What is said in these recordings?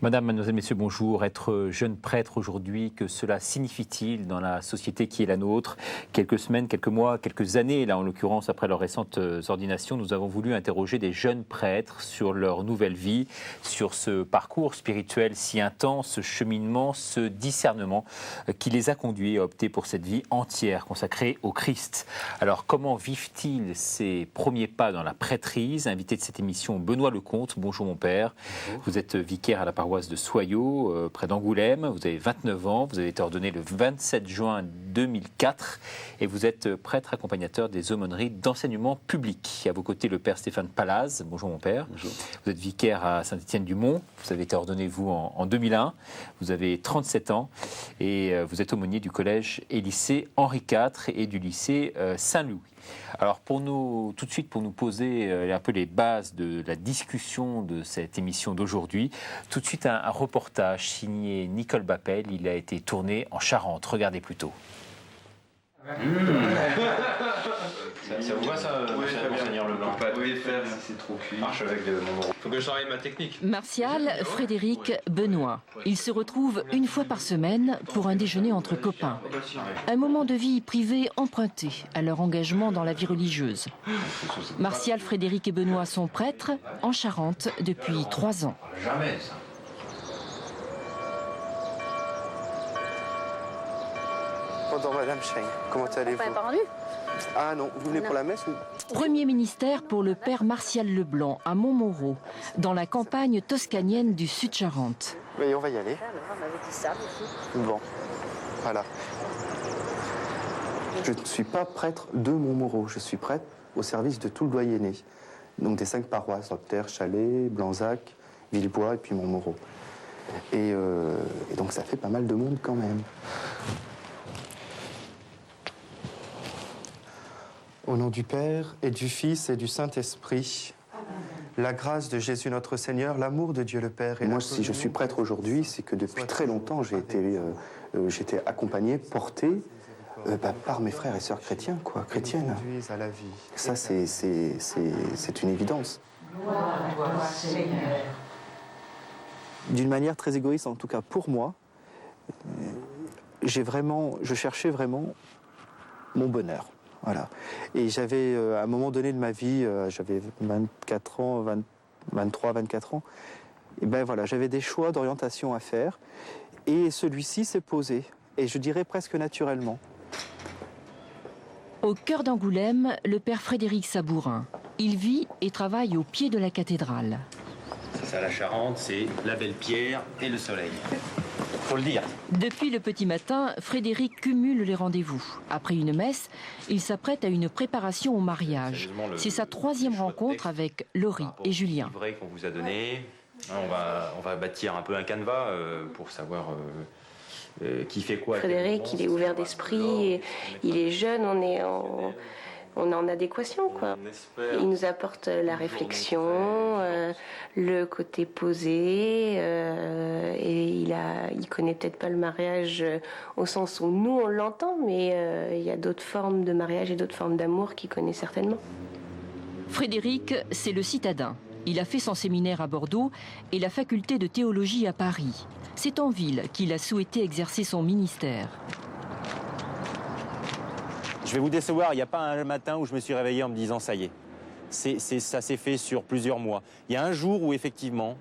Madame, mademoiselle, messieurs, bonjour. Être jeune prêtre aujourd'hui, que cela signifie-t-il dans la société qui est la nôtre? Quelques semaines, quelques mois, quelques années, là en l'occurrence, après leurs récentes ordinations, nous avons voulu interroger des jeunes prêtres sur leur nouvelle vie, sur ce parcours spirituel si intense, ce cheminement, ce discernement qui les a conduits à opter pour cette vie entière consacrée au Christ. Alors, comment vivent-ils ces premiers pas dans la prêtrise? Invité de cette émission, Benoît Lecomte. Bonjour mon père. Bonjour. Vous êtes vicaire à la paroisse de Soyaux, près d'Angoulême. Vous avez 29 ans, vous avez été ordonné le 27 juin 2004 et vous êtes prêtre accompagnateur des aumôneries d'enseignement public. À vos côtés, le père Stéphane Palaz. Bonjour mon père. Bonjour. Vous êtes vicaire à Saint-Étienne-du-Mont. Vous avez été ordonné, vous, en 2001. Vous avez 37 ans et vous êtes aumônier du collège et lycée Henri IV et du lycée Saint-Louis. Alors tout de suite pour nous poser un peu les bases de la discussion de cette émission d'aujourd'hui, tout de suite un reportage signé Nicole Bappel. Il a été tourné en Charente. Regardez plutôt. Ça vous va ça, Monseigneur Leblanc? On peut pas tout faire si c'est trop cuit. Marche avec mon euro. Faut que je travaille ma technique. Martial, Frédéric, Benoît. Ils se retrouvent une fois par semaine pour un déjeuner entre copains. Un moment de vie privée emprunté à leur engagement dans la vie religieuse. Martial, Frédéric et Benoît sont prêtres en Charente depuis 3 ans. Jamais ça. Bonjour Madame Cheng, comment allez-vous? Vous n'avez pas rendu? Ah non, vous venez pour la messe ou... Premier ministère pour le père Martial Leblanc à Montmoreau, dans la campagne toscanienne du Sud-Charente. Oui, on va y aller. On m'avait dit ça aussi. Bon, voilà. Je ne suis pas prêtre de Montmoreau, je suis prêtre au service de tout le doyenné. Donc des 5 paroisses, Auxerre, Chalais, Blanzac, Villebois et puis Montmoreau. Et donc ça fait pas mal de monde quand même. Au nom du Père, et du Fils, et du Saint-Esprit, la grâce de Jésus notre Seigneur, l'amour de Dieu le Père... Et moi, si je suis prêtre aujourd'hui, c'est que depuis très longtemps, j'ai été accompagné, porté par mes frères et sœurs chrétiens, chrétiennes. Ça, c'est une évidence. D'une manière très égoïste, en tout cas pour moi, je cherchais vraiment mon bonheur. Voilà. Et j'avais, à un moment donné de ma vie, j'avais 24 ans, 23, 24 ans, et ben voilà, j'avais des choix d'orientation à faire, et celui-ci s'est posé, et je dirais presque naturellement. Au cœur d'Angoulême, le père Frédéric Sabourin. Il vit et travaille au pied de la cathédrale. C'est ça la Charente, c'est la belle pierre et le soleil. Faut le dire. Depuis le petit matin, Frédéric cumule les rendez-vous. Après une messe, il s'apprête à une préparation au mariage. C'est sa 3e rencontre avec Laurie et Julien. Le livret qu'on vous a donné, on va bâtir un peu un canevas pour savoir qui fait quoi. Frédéric, il est ouvert d'esprit, il est jeune, on est en adéquation, quoi. Il nous apporte la réflexion, le côté posé, et il connaît peut-être pas le mariage au sens où nous on l'entend, mais il y a d'autres formes de mariage et d'autres formes d'amour qu'il connaît certainement. Frédéric, c'est le citadin. Il a fait son séminaire à Bordeaux et la faculté de théologie à Paris. C'est en ville qu'il a souhaité exercer son ministère. Je vais vous décevoir, il n'y a pas un matin où je me suis réveillé en me disant ça y est. Ça s'est fait sur plusieurs mois. Il y a un jour où effectivement,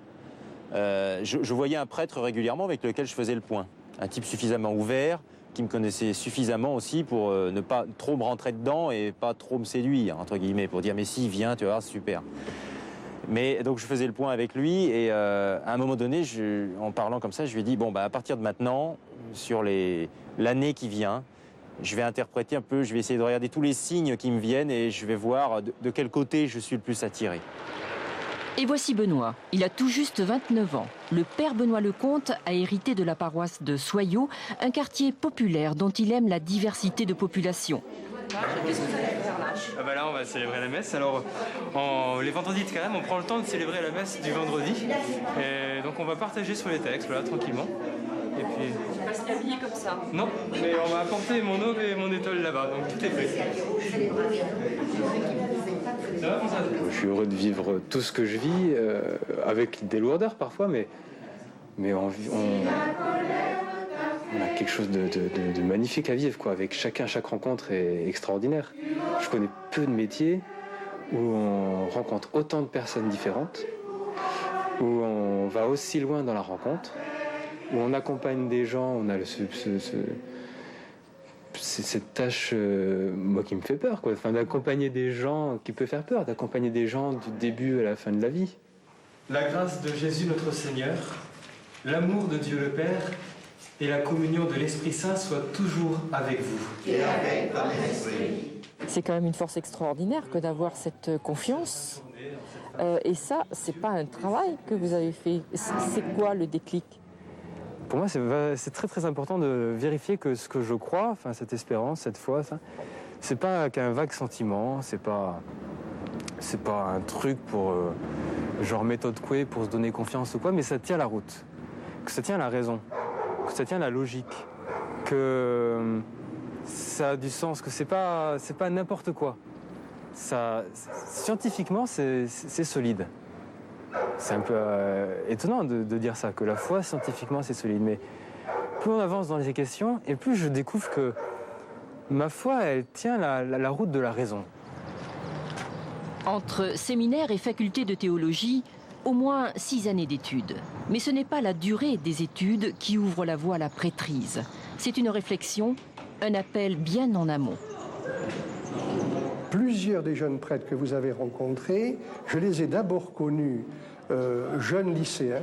je voyais un prêtre régulièrement avec lequel je faisais le point. Un type suffisamment ouvert, qui me connaissait suffisamment aussi pour ne pas trop me rentrer dedans et pas trop me séduire, entre guillemets, pour dire mais si, viens, tu vas voir, c'est super. Mais donc je faisais le point avec lui et à un moment donné, en parlant comme ça, je lui ai dit bon bah à partir de maintenant, sur l'année qui vient, je vais interpréter un peu, je vais essayer de regarder tous les signes qui me viennent et je vais voir de quel côté je suis le plus attiré. Et voici Benoît. Il a tout juste 29 ans. Le père Benoît Lecomte a hérité de la paroisse de Soyaux, un quartier populaire dont il aime la diversité de population. Ah bah là on va célébrer la messe. Alors les vendredis de carême, on prend le temps de célébrer la messe du vendredi. Et donc on va partager sur les textes, voilà, tranquillement. Et puis... On va se habiller comme ça. Non, mais on va apporter mon aube et mon étole là-bas, donc tout est prêt. Ça va, François ? Je suis heureux de vivre tout ce que je vis, avec des lourdeurs parfois, mais mais on a quelque chose de magnifique à vivre, quoi. Avec chaque rencontre est extraordinaire. Je connais peu de métiers où on rencontre autant de personnes différentes, où on va aussi loin dans la rencontre, où on accompagne des gens, on a cette tâche, moi, qui me fait peur, quoi. Enfin, d'accompagner des gens qui peut faire peur, d'accompagner des gens du début à la fin de la vie. La grâce de Jésus notre Seigneur, l'amour de Dieu le Père et la communion de l'Esprit Saint soient toujours avec vous. Et avec ton esprit. C'est quand même une force extraordinaire que d'avoir cette confiance. Et ça, c'est pas un travail que vous avez fait. C'est quoi le déclic ? Pour moi, c'est très très important de vérifier que ce que je crois, enfin cette espérance, cette foi, ça, c'est pas qu'un vague sentiment, c'est pas un truc pour genre méthode Coué pour se donner confiance ou quoi, mais ça tient la route, que ça tient la raison, que ça tient la logique, que ça a du sens, que c'est pas n'importe quoi. Ça, scientifiquement, c'est solide. C'est un peu étonnant de dire ça, que la foi, scientifiquement, c'est solide. Mais plus on avance dans les questions, et plus je découvre que ma foi, elle tient la route de la raison. Entre séminaire et faculté de théologie, au moins 6 années d'études. Mais ce n'est pas la durée des études qui ouvre la voie à la prêtrise. C'est une réflexion, un appel bien en amont. Plusieurs des jeunes prêtres que vous avez rencontrés, je les ai d'abord connus jeunes lycéens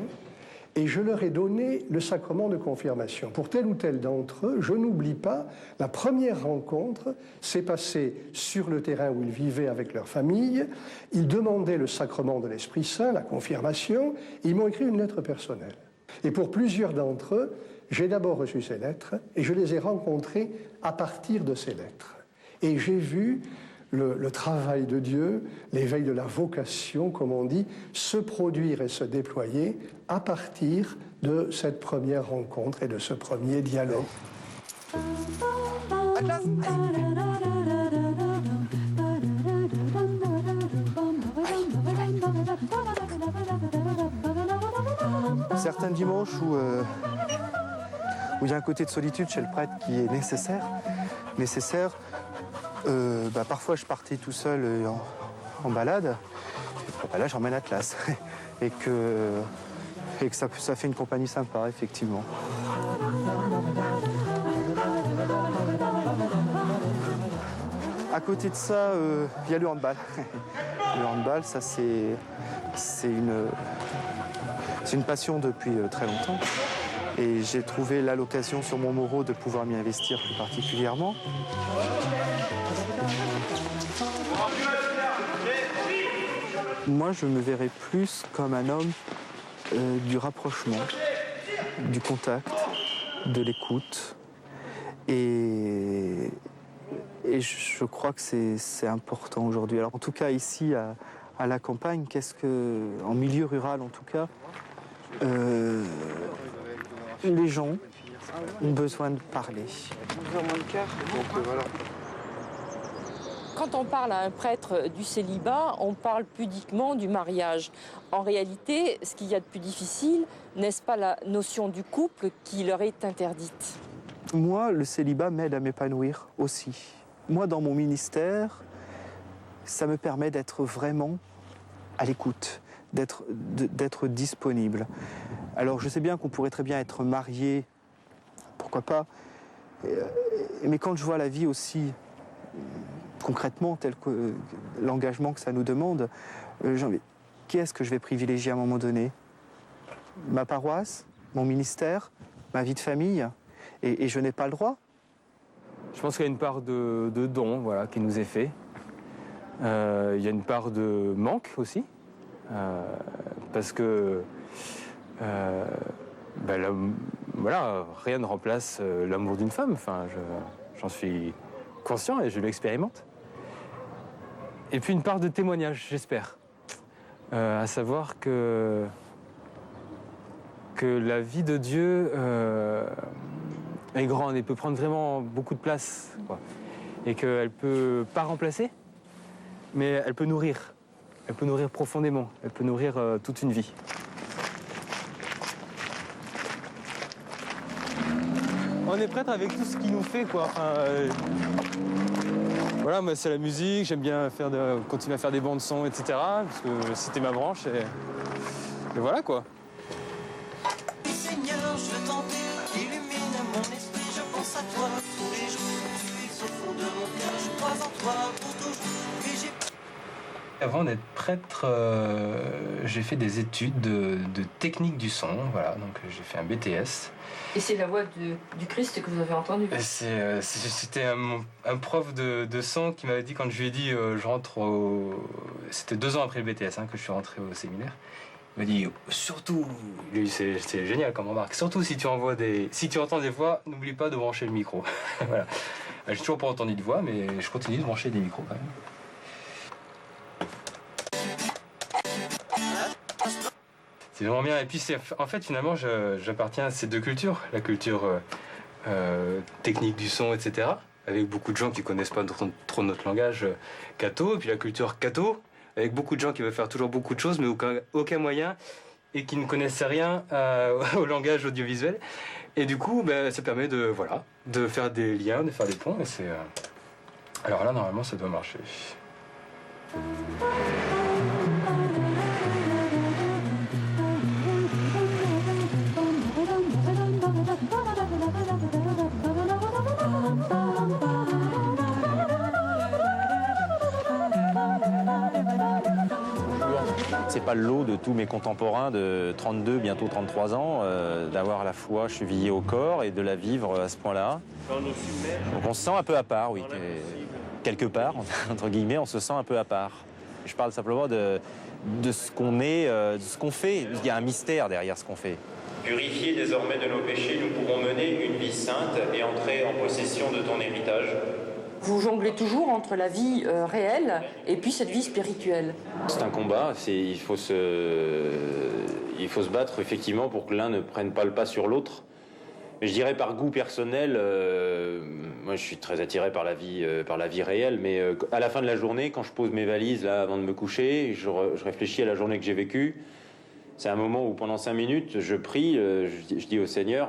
et je leur ai donné le sacrement de confirmation. Pour tel ou tel d'entre eux, je n'oublie pas, la première rencontre s'est passée sur le terrain où ils vivaient avec leur famille. Ils demandaient le sacrement de l'Esprit Saint, la confirmation, et ils m'ont écrit une lettre personnelle. Et pour plusieurs d'entre eux, j'ai d'abord reçu ces lettres et je les ai rencontrés à partir de ces lettres. Et j'ai vu le travail de Dieu, l'éveil de la vocation, comme on dit, se produire et se déployer à partir de cette première rencontre et de ce premier dialogue. Certains dimanches où il y a un côté de solitude chez le prêtre qui est nécessaire. Parfois je partais tout seul en balade, là j'emmène Atlas et que ça fait une compagnie sympa, effectivement. À côté de ça, il y a le handball. Le handball, ça c'est une passion depuis très longtemps. Et j'ai trouvé là l'occasion sur mon Moreau de pouvoir m'y investir plus particulièrement. Moi, je me verrais plus comme un homme du rapprochement, du contact, de l'écoute. Et je crois que c'est important aujourd'hui. Alors, en tout cas, ici, à la campagne, en milieu rural en tout cas, les gens ont besoin de parler. Quand on parle à un prêtre du célibat, on parle pudiquement du mariage. En réalité, ce qu'il y a de plus difficile, n'est-ce pas la notion du couple qui leur est interdite ? Moi, le célibat m'aide à m'épanouir aussi. Moi, dans mon ministère, ça me permet d'être vraiment à l'écoute, d'être disponible. Alors, je sais bien qu'on pourrait très bien être marié, pourquoi pas, mais quand je vois la vie aussi concrètement, tel que l'engagement que ça nous demande, qu'est-ce que je vais privilégier à un moment donné ? Ma paroisse, mon ministère, ma vie de famille, et je n'ai pas le droit. Je pense qu'il y a une part de don, voilà, qui nous est fait. Il y a une part de manque aussi, parce que rien ne remplace l'amour d'une femme. Enfin, j'en suis conscient et je l'expérimente. Et puis une part de témoignage, j'espère, à savoir que la vie de Dieu est grande et peut prendre vraiment beaucoup de place, quoi. Et qu'elle ne peut pas remplacer, mais elle peut nourrir. Elle peut nourrir profondément, elle peut nourrir toute une vie. est prêtre avec tout ce qu'il nous fait, quoi. Enfin, voilà, moi c'est la musique, j'aime bien continuer à faire des bandes son, etc. Parce que c'était ma branche et voilà quoi. Seigneur, je t'en prie, illumine mon esprit, je pense à toi tous les jours. Tu es au fond de mon cœur, je crois en toi pour toujours. Et j'ai... Avant d'être prêtre, j'ai fait des études de technique du son, voilà, donc j'ai fait un BTS. Et c'est la voix du Christ que vous avez entendue? C'était un prof de son qui m'avait dit, quand je lui ai dit je rentre C'était 2 ans après le BTS que je suis rentré au séminaire. Il m'a dit surtout, c'est génial comme remarque, surtout si tu entends des voix, n'oublie pas de brancher le micro. Voilà. J'ai toujours pas entendu de voix, mais je continue de brancher des micros quand même. C'est vraiment bien. Et puis, en fait, finalement, j'appartiens à ces 2 cultures. La culture technique du son, etc., avec beaucoup de gens qui ne connaissent pas trop notre langage catho. Et puis la culture catho, avec beaucoup de gens qui veulent faire toujours beaucoup de choses, mais aucun moyen, et qui ne connaissent rien au langage audiovisuel. Et du coup, ça permet de faire des liens, de faire des ponts. Et alors là, normalement, ça doit marcher. C'est pas le lot de tous mes contemporains de 32, bientôt 33 ans, d'avoir la foi chevillée au corps et de la vivre à ce point-là. Donc on se sent un peu à part, oui. Quelque part, entre guillemets, on se sent un peu à part. Je parle simplement de ce qu'on est, de ce qu'on fait. Il y a un mystère derrière ce qu'on fait. Purifiés désormais de nos péchés, nous pourrons mener une vie sainte et entrer en possession de ton héritage. Vous jonglez toujours entre la vie réelle et puis cette vie spirituelle. C'est un combat, il faut se battre effectivement pour que l'un ne prenne pas le pas sur l'autre. Je dirais par goût personnel, moi je suis très attiré par la vie réelle, mais à la fin de la journée, quand je pose mes valises là avant de me coucher, je réfléchis à la journée que j'ai vécue. C'est un moment où pendant 5 minutes, je prie, je dis au Seigneur,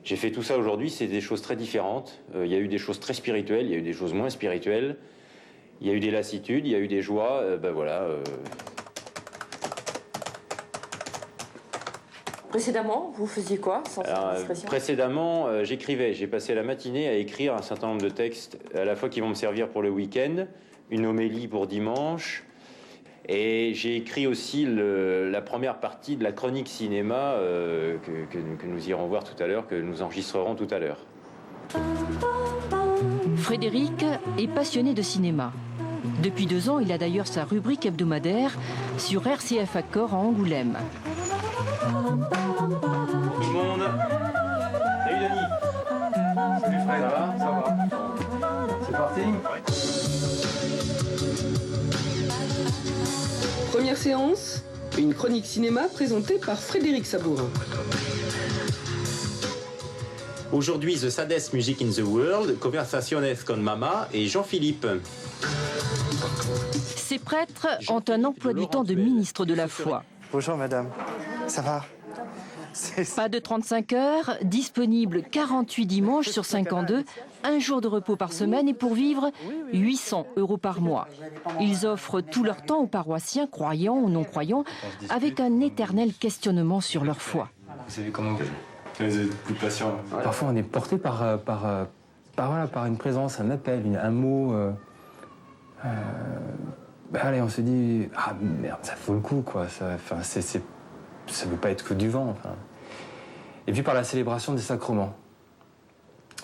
j'ai fait tout ça aujourd'hui, c'est des choses très différentes. Il y a eu des choses très spirituelles, il y a eu des choses moins spirituelles. Il y a eu des lassitudes, il y a eu des joies, Précédemment, vous faisiez quoi sans cette discrétion ? Précédemment, j'écrivais. J'ai passé la matinée à écrire un certain nombre de textes, à la fois qui vont me servir pour le week-end, une homélie pour dimanche, et j'ai écrit aussi la première partie de la chronique cinéma que nous irons voir tout à l'heure, que nous enregistrerons tout à l'heure. Frédéric est passionné de cinéma. Depuis 2 ans, il a d'ailleurs sa rubrique hebdomadaire sur RCF Accord à Angoulême. Tout le monde. Salut Denis. Salut Fred. Ça va ? Ça va. C'est parti ? Première séance, une chronique cinéma présentée par Frédéric Sabourin. Aujourd'hui, The Saddest Music in the World, Conversaciones con Mama et Jean-Philippe. Ces prêtres ont un emploi du temps de ministre de la foi. Bonjour madame, ça va ? Pas de 35 heures, disponible 48 dimanches sur 52, 1 jour de repos par semaine et pour vivre 800 € par mois. Ils offrent tout leur temps aux paroissiens, croyants ou non-croyants, avec un éternel questionnement sur leur foi. Vous savez comment vous avez beaucoup de patience. Parfois on est porté par une présence, un appel, un mot. Allez, on se dit, ah merde, ça vaut le coup, quoi. Ça ne veut pas être que du vent. Enfin. Et puis par la célébration des sacrements.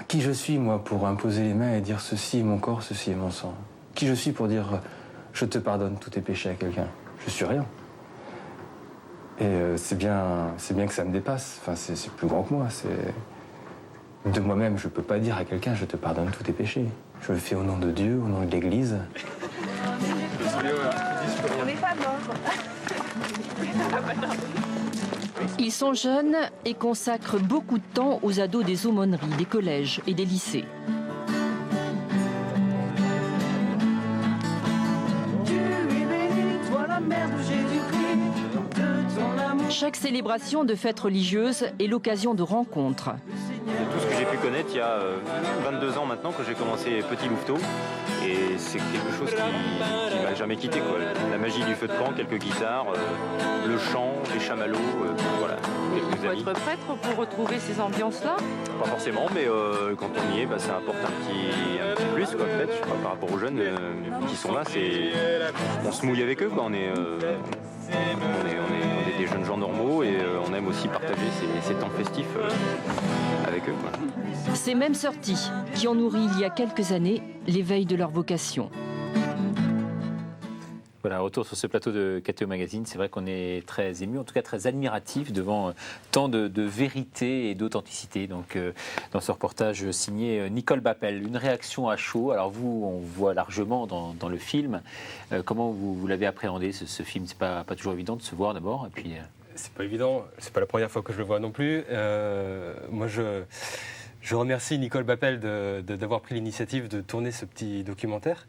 Qui je suis, moi, pour imposer les mains et dire ceci est mon corps, ceci est mon sang? Qui je suis pour dire je te pardonne tous tes péchés à quelqu'un? Je suis rien. Et c'est bien que ça me dépasse. Enfin, c'est plus grand que moi. De moi-même, je ne peux pas dire à quelqu'un je te pardonne tous tes péchés. Je le fais au nom de Dieu, au nom de l'Église. On n'est pas mort. Ils sont jeunes et consacrent beaucoup de temps aux ados des aumôneries, des collèges et des lycées. Chaque célébration de fête religieuse est l'occasion de rencontres. tout ce que j'ai pu connaître il y a 22 ans maintenant que j'ai commencé Petit Louveteau. Et c'est quelque chose qui m'a jamais quitté, quoi. La magie du feu de camp, quelques guitares, le chant, les chamallows, voilà. Il faut être prêtre pour retrouver ces ambiances-là? Pas forcément, mais quand on y est, ça apporte un petit plus, quoi, peut-être, je sais pas, par rapport aux jeunes qui sont là. On se mouille avec eux, quoi. On est des jeunes gens normaux et on aime aussi partager ces temps festifs avec eux, quoi. Ces mêmes sorties qui ont nourri il y a quelques années l'éveil de leur vocation. Voilà, retour sur ce plateau de KTO Magazine. C'est vrai qu'on est très ému, en tout cas très admiratif devant tant de vérité et d'authenticité. Donc, dans ce reportage signé Nicole Bappel, une réaction à chaud. Alors vous, on voit largement dans le film. Comment vous l'avez appréhendé, ce film? C'est pas toujours évident de se voir d'abord, et puis. C'est pas évident. C'est pas la première fois que je le vois non plus. Moi, je remercie Nicole Bappel d'avoir pris l'initiative de tourner ce petit documentaire.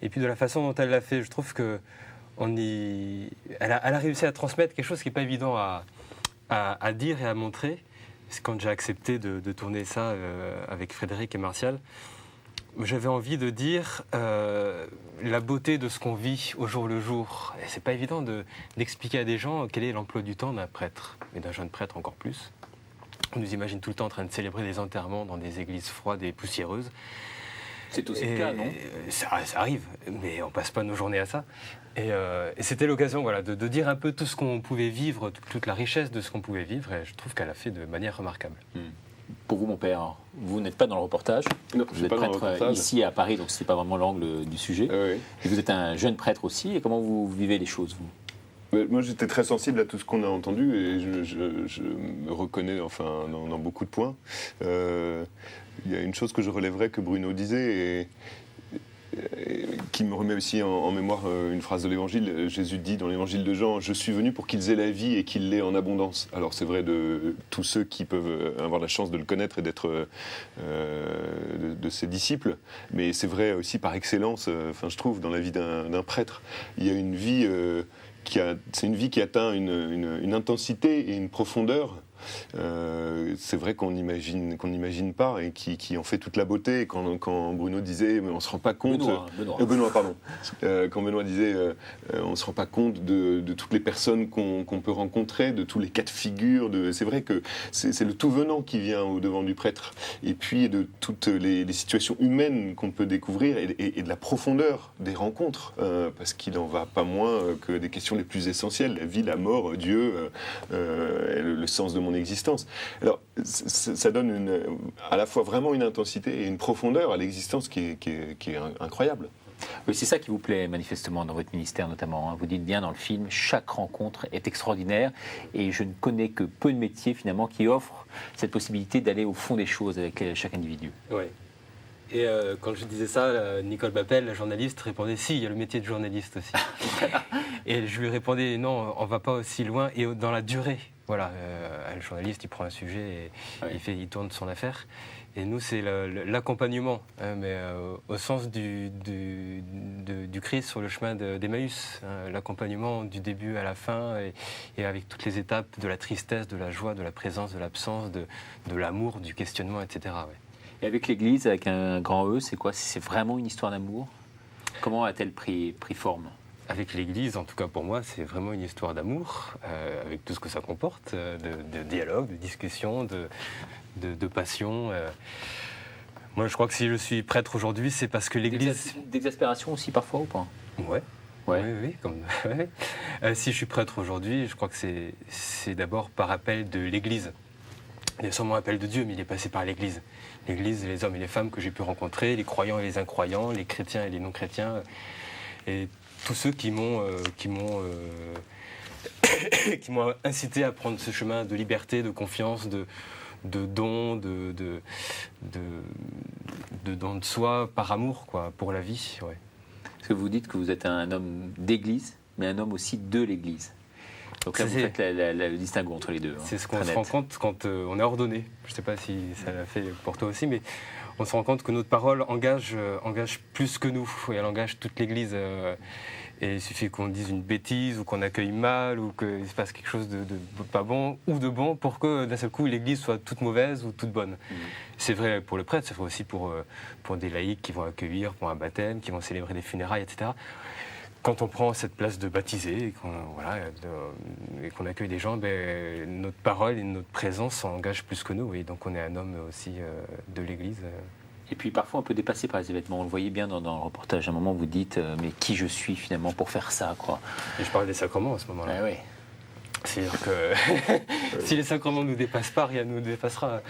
Et puis de la façon dont elle l'a fait, je trouve qu'elle a réussi à transmettre quelque chose qui n'est pas évident à dire et à montrer. C'est quand j'ai accepté de tourner ça avec Frédéric et Martial, j'avais envie de dire la beauté de ce qu'on vit au jour le jour. Et c'est pas évident d'expliquer à des gens quel est l'emploi du temps d'un prêtre, et d'un jeune prêtre encore plus. On nous imagine tout le temps en train de célébrer des enterrements dans des églises froides et poussiéreuses. C'est aussi le cas, non? Ça arrive, mais on passe pas nos journées à ça. Et c'était l'occasion, voilà, de dire un peu tout ce qu'on pouvait vivre, toute la richesse de ce qu'on pouvait vivre, et je trouve qu'elle a fait de manière remarquable. Pour vous, mon père, vous n'êtes pas dans le reportage. Non, vous êtes prêtre ici à Paris, donc ce n'est pas vraiment l'angle du sujet. Oui. Et vous êtes un jeune prêtre aussi, et comment vous vivez les choses, vous? Moi, j'étais très sensible à tout ce qu'on a entendu et je me reconnais enfin, dans beaucoup de points. Il y a une chose que je relèverais que Bruno disait et qui me remet aussi en mémoire une phrase de l'Évangile. Jésus dit dans l'Évangile de Jean « Je suis venu pour qu'ils aient la vie et qu'ils l'aient en abondance ». Alors c'est vrai de tous ceux qui peuvent avoir la chance de le connaître et d'être de ses disciples, mais c'est vrai aussi par excellence, je trouve, dans la vie d'un prêtre. Il y a une vie... c'est une vie qui atteint une intensité et une profondeur. C'est vrai qu'on n'imagine pas et qui en fait toute la beauté. Quand Bruno disait, mais on se rend pas compte. Benoît, pardon. Quand Benoît disait, on se rend pas compte de toutes les personnes qu'on peut rencontrer, de tous les cas de figure. C'est vrai que c'est le tout venant qui vient au devant du prêtre, et puis de toutes les situations humaines qu'on peut découvrir et de la profondeur des rencontres, parce qu'il en va pas moins que des questions les plus essentielles, la vie, la mort, Dieu, le sens de mon existence. Alors, ça donne à la fois vraiment une intensité et une profondeur à l'existence qui est incroyable. Oui, c'est ça qui vous plaît manifestement dans votre ministère notamment. Vous dites bien dans le film, chaque rencontre est extraordinaire et je ne connais que peu de métiers finalement qui offrent cette possibilité d'aller au fond des choses avec chaque individu. Oui. Et quand je disais ça, Nicole Bappel, la journaliste, répondait « Si, il y a le métier de journaliste aussi ». Et je lui répondais « Non, on ne va pas aussi loin et dans la durée ». Voilà, le journaliste, il prend un sujet et il tourne son affaire. Et nous, c'est l'accompagnement, mais au sens du Christ sur le chemin d'Emmaüs. L'accompagnement du début à la fin et avec toutes les étapes de la tristesse, de la joie, de la présence, de l'absence, de l'amour, du questionnement, etc. Ouais. Et avec l'Église, avec un grand E, c'est quoi? C'est vraiment une histoire d'amour? Comment a-t-elle pris forme? Avec l'Église, en tout cas pour moi, c'est vraiment une histoire d'amour, avec tout ce que ça comporte, de dialogue, de discussion, de passion. Moi, je crois que si je suis prêtre aujourd'hui, c'est parce que l'Église... D'exaspération aussi parfois ou pas? Ouais. Oui. Si je suis prêtre aujourd'hui, je crois que c'est d'abord par appel de l'Église. Il y a sûrement appel de Dieu, mais il est passé par l'Église. L'Église, les hommes et les femmes que j'ai pu rencontrer, les croyants et les incroyants, les chrétiens et les non-chrétiens, et tous ceux qui m'ont incité à prendre ce chemin de liberté, de confiance, de don, de don de soi par amour, quoi, pour la vie. Ouais. Parce que vous dites que vous êtes un homme d'église, mais un homme aussi de l'église. Donc là, vous faites le distinguo entre les deux. C'est ce qu'on se rend compte quand on est ordonné. Je ne sais pas si ça l'a fait pour toi aussi, mais on se rend compte que notre parole engage plus que nous. Et elle engage toute l'Église. Et il suffit qu'on dise une bêtise ou qu'on accueille mal ou qu'il se passe quelque chose de pas bon ou de bon pour que d'un seul coup l'église soit toute mauvaise ou toute bonne. C'est vrai pour le prêtre, c'est vrai aussi pour des laïcs qui vont accueillir pour un baptême, qui vont célébrer des funérailles, etc. Quand on prend cette place de baptisé et qu'on accueille des gens, notre parole et notre présence s'engagent plus que nous. Et donc on est un homme aussi de l'église. Et puis parfois on peut dépasser par les événements. On le voyait bien dans le reportage. À un moment vous dites mais qui je suis finalement pour faire ça, quoi. Et je parle des sacrements à ce moment-là. Ah oui. C'est-à-dire que si les sacrements ne nous dépassent pas, rien ne nous dépassera.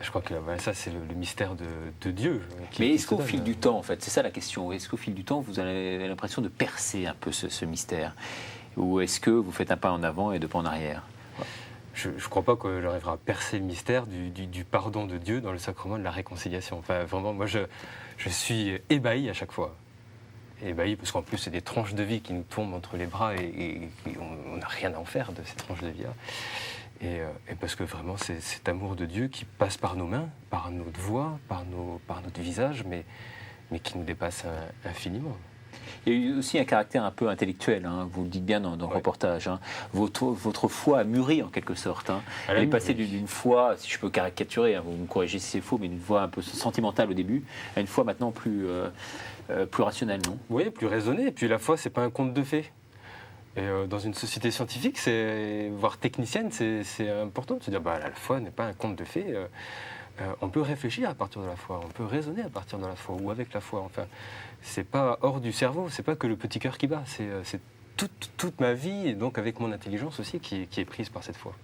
Je crois que ça c'est le mystère de Dieu. Mais est-ce qu'au fil du temps, en fait, c'est ça la question, est-ce qu'au fil du temps vous avez l'impression de percer un peu ce mystère? Ou est-ce que vous faites un pas en avant et deux pas en arrière? Je ne crois pas que j'arriverai à percer le mystère du pardon de Dieu dans le sacrement de la réconciliation. Enfin, vraiment, moi, je suis ébahi à chaque fois. Ébahi, parce qu'en plus, c'est des tranches de vie qui nous tombent entre les bras et on n'a rien à en faire de ces tranches de vie-là. Et parce que vraiment, c'est cet amour de Dieu qui passe par nos mains, par notre voix, par notre visage, mais qui nous dépasse infiniment. Il y a eu aussi un caractère un peu intellectuel, hein, vous le dites bien dans le reportage. Hein. Votre foi a mûri en quelque sorte. Hein. Elle est passée d'une foi, si je peux caricaturer, hein, vous me corrigez si c'est faux, mais une foi un peu sentimentale au début, à une foi maintenant plus rationnelle, non? Oui, plus raisonnée. Et puis la foi, c'est pas un conte de fées. Et dans une société scientifique, voire technicienne, c'est important de se dire la foi n'est pas un conte de fées. On peut réfléchir à partir de la foi, on peut raisonner à partir de la foi ou avec la foi. Enfin, c'est pas hors du cerveau, c'est pas que le petit cœur qui bat, c'est toute ma vie et donc avec mon intelligence aussi qui est prise par cette foi.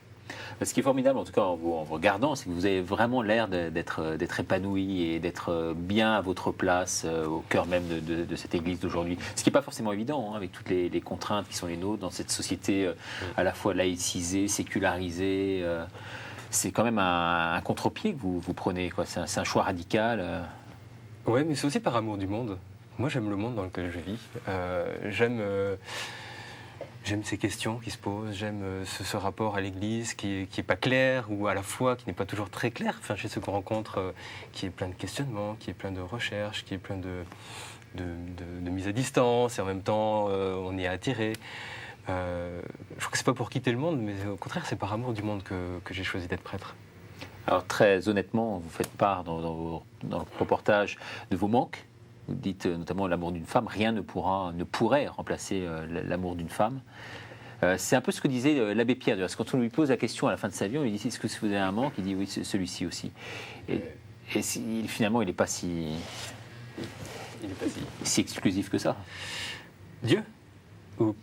Ce qui est formidable, en tout cas en vous regardant, c'est que vous avez vraiment l'air d'être épanoui et d'être bien à votre place au cœur même de cette église d'aujourd'hui. Ce qui n'est pas forcément évident, hein, avec toutes les contraintes qui sont les nôtres dans cette société à la fois laïcisée, sécularisée. C'est quand même un contre-pied que vous prenez, quoi. C'est un choix radical. Oui, mais c'est aussi par amour du monde. Moi, j'aime le monde dans lequel je vis. J'aime ces questions qui se posent, j'aime ce rapport à l'Église qui n'est pas clair, ou à la foi qui n'est pas toujours très clair. Enfin, chez ceux qu'on rencontre, qui est plein de questionnements, qui est plein de recherches, qui est plein de mise à distance, et en même temps, on y est attiré. Je crois que c'est pas pour quitter le monde, mais au contraire, c'est par amour du monde que j'ai choisi d'être prêtre. Alors très honnêtement, vous faites part dans le reportage de vos manques. Vous dites notamment l'amour d'une femme, rien ne pourrait remplacer l'amour d'une femme. C'est un peu ce que disait l'abbé Pierre. Parce que quand on lui pose la question à la fin de sa vie, on lui dit est-ce que vous avez un manque? Il dit oui, celui-ci aussi. Et finalement, il n'est pas si exclusif que ça. Dieu? Ou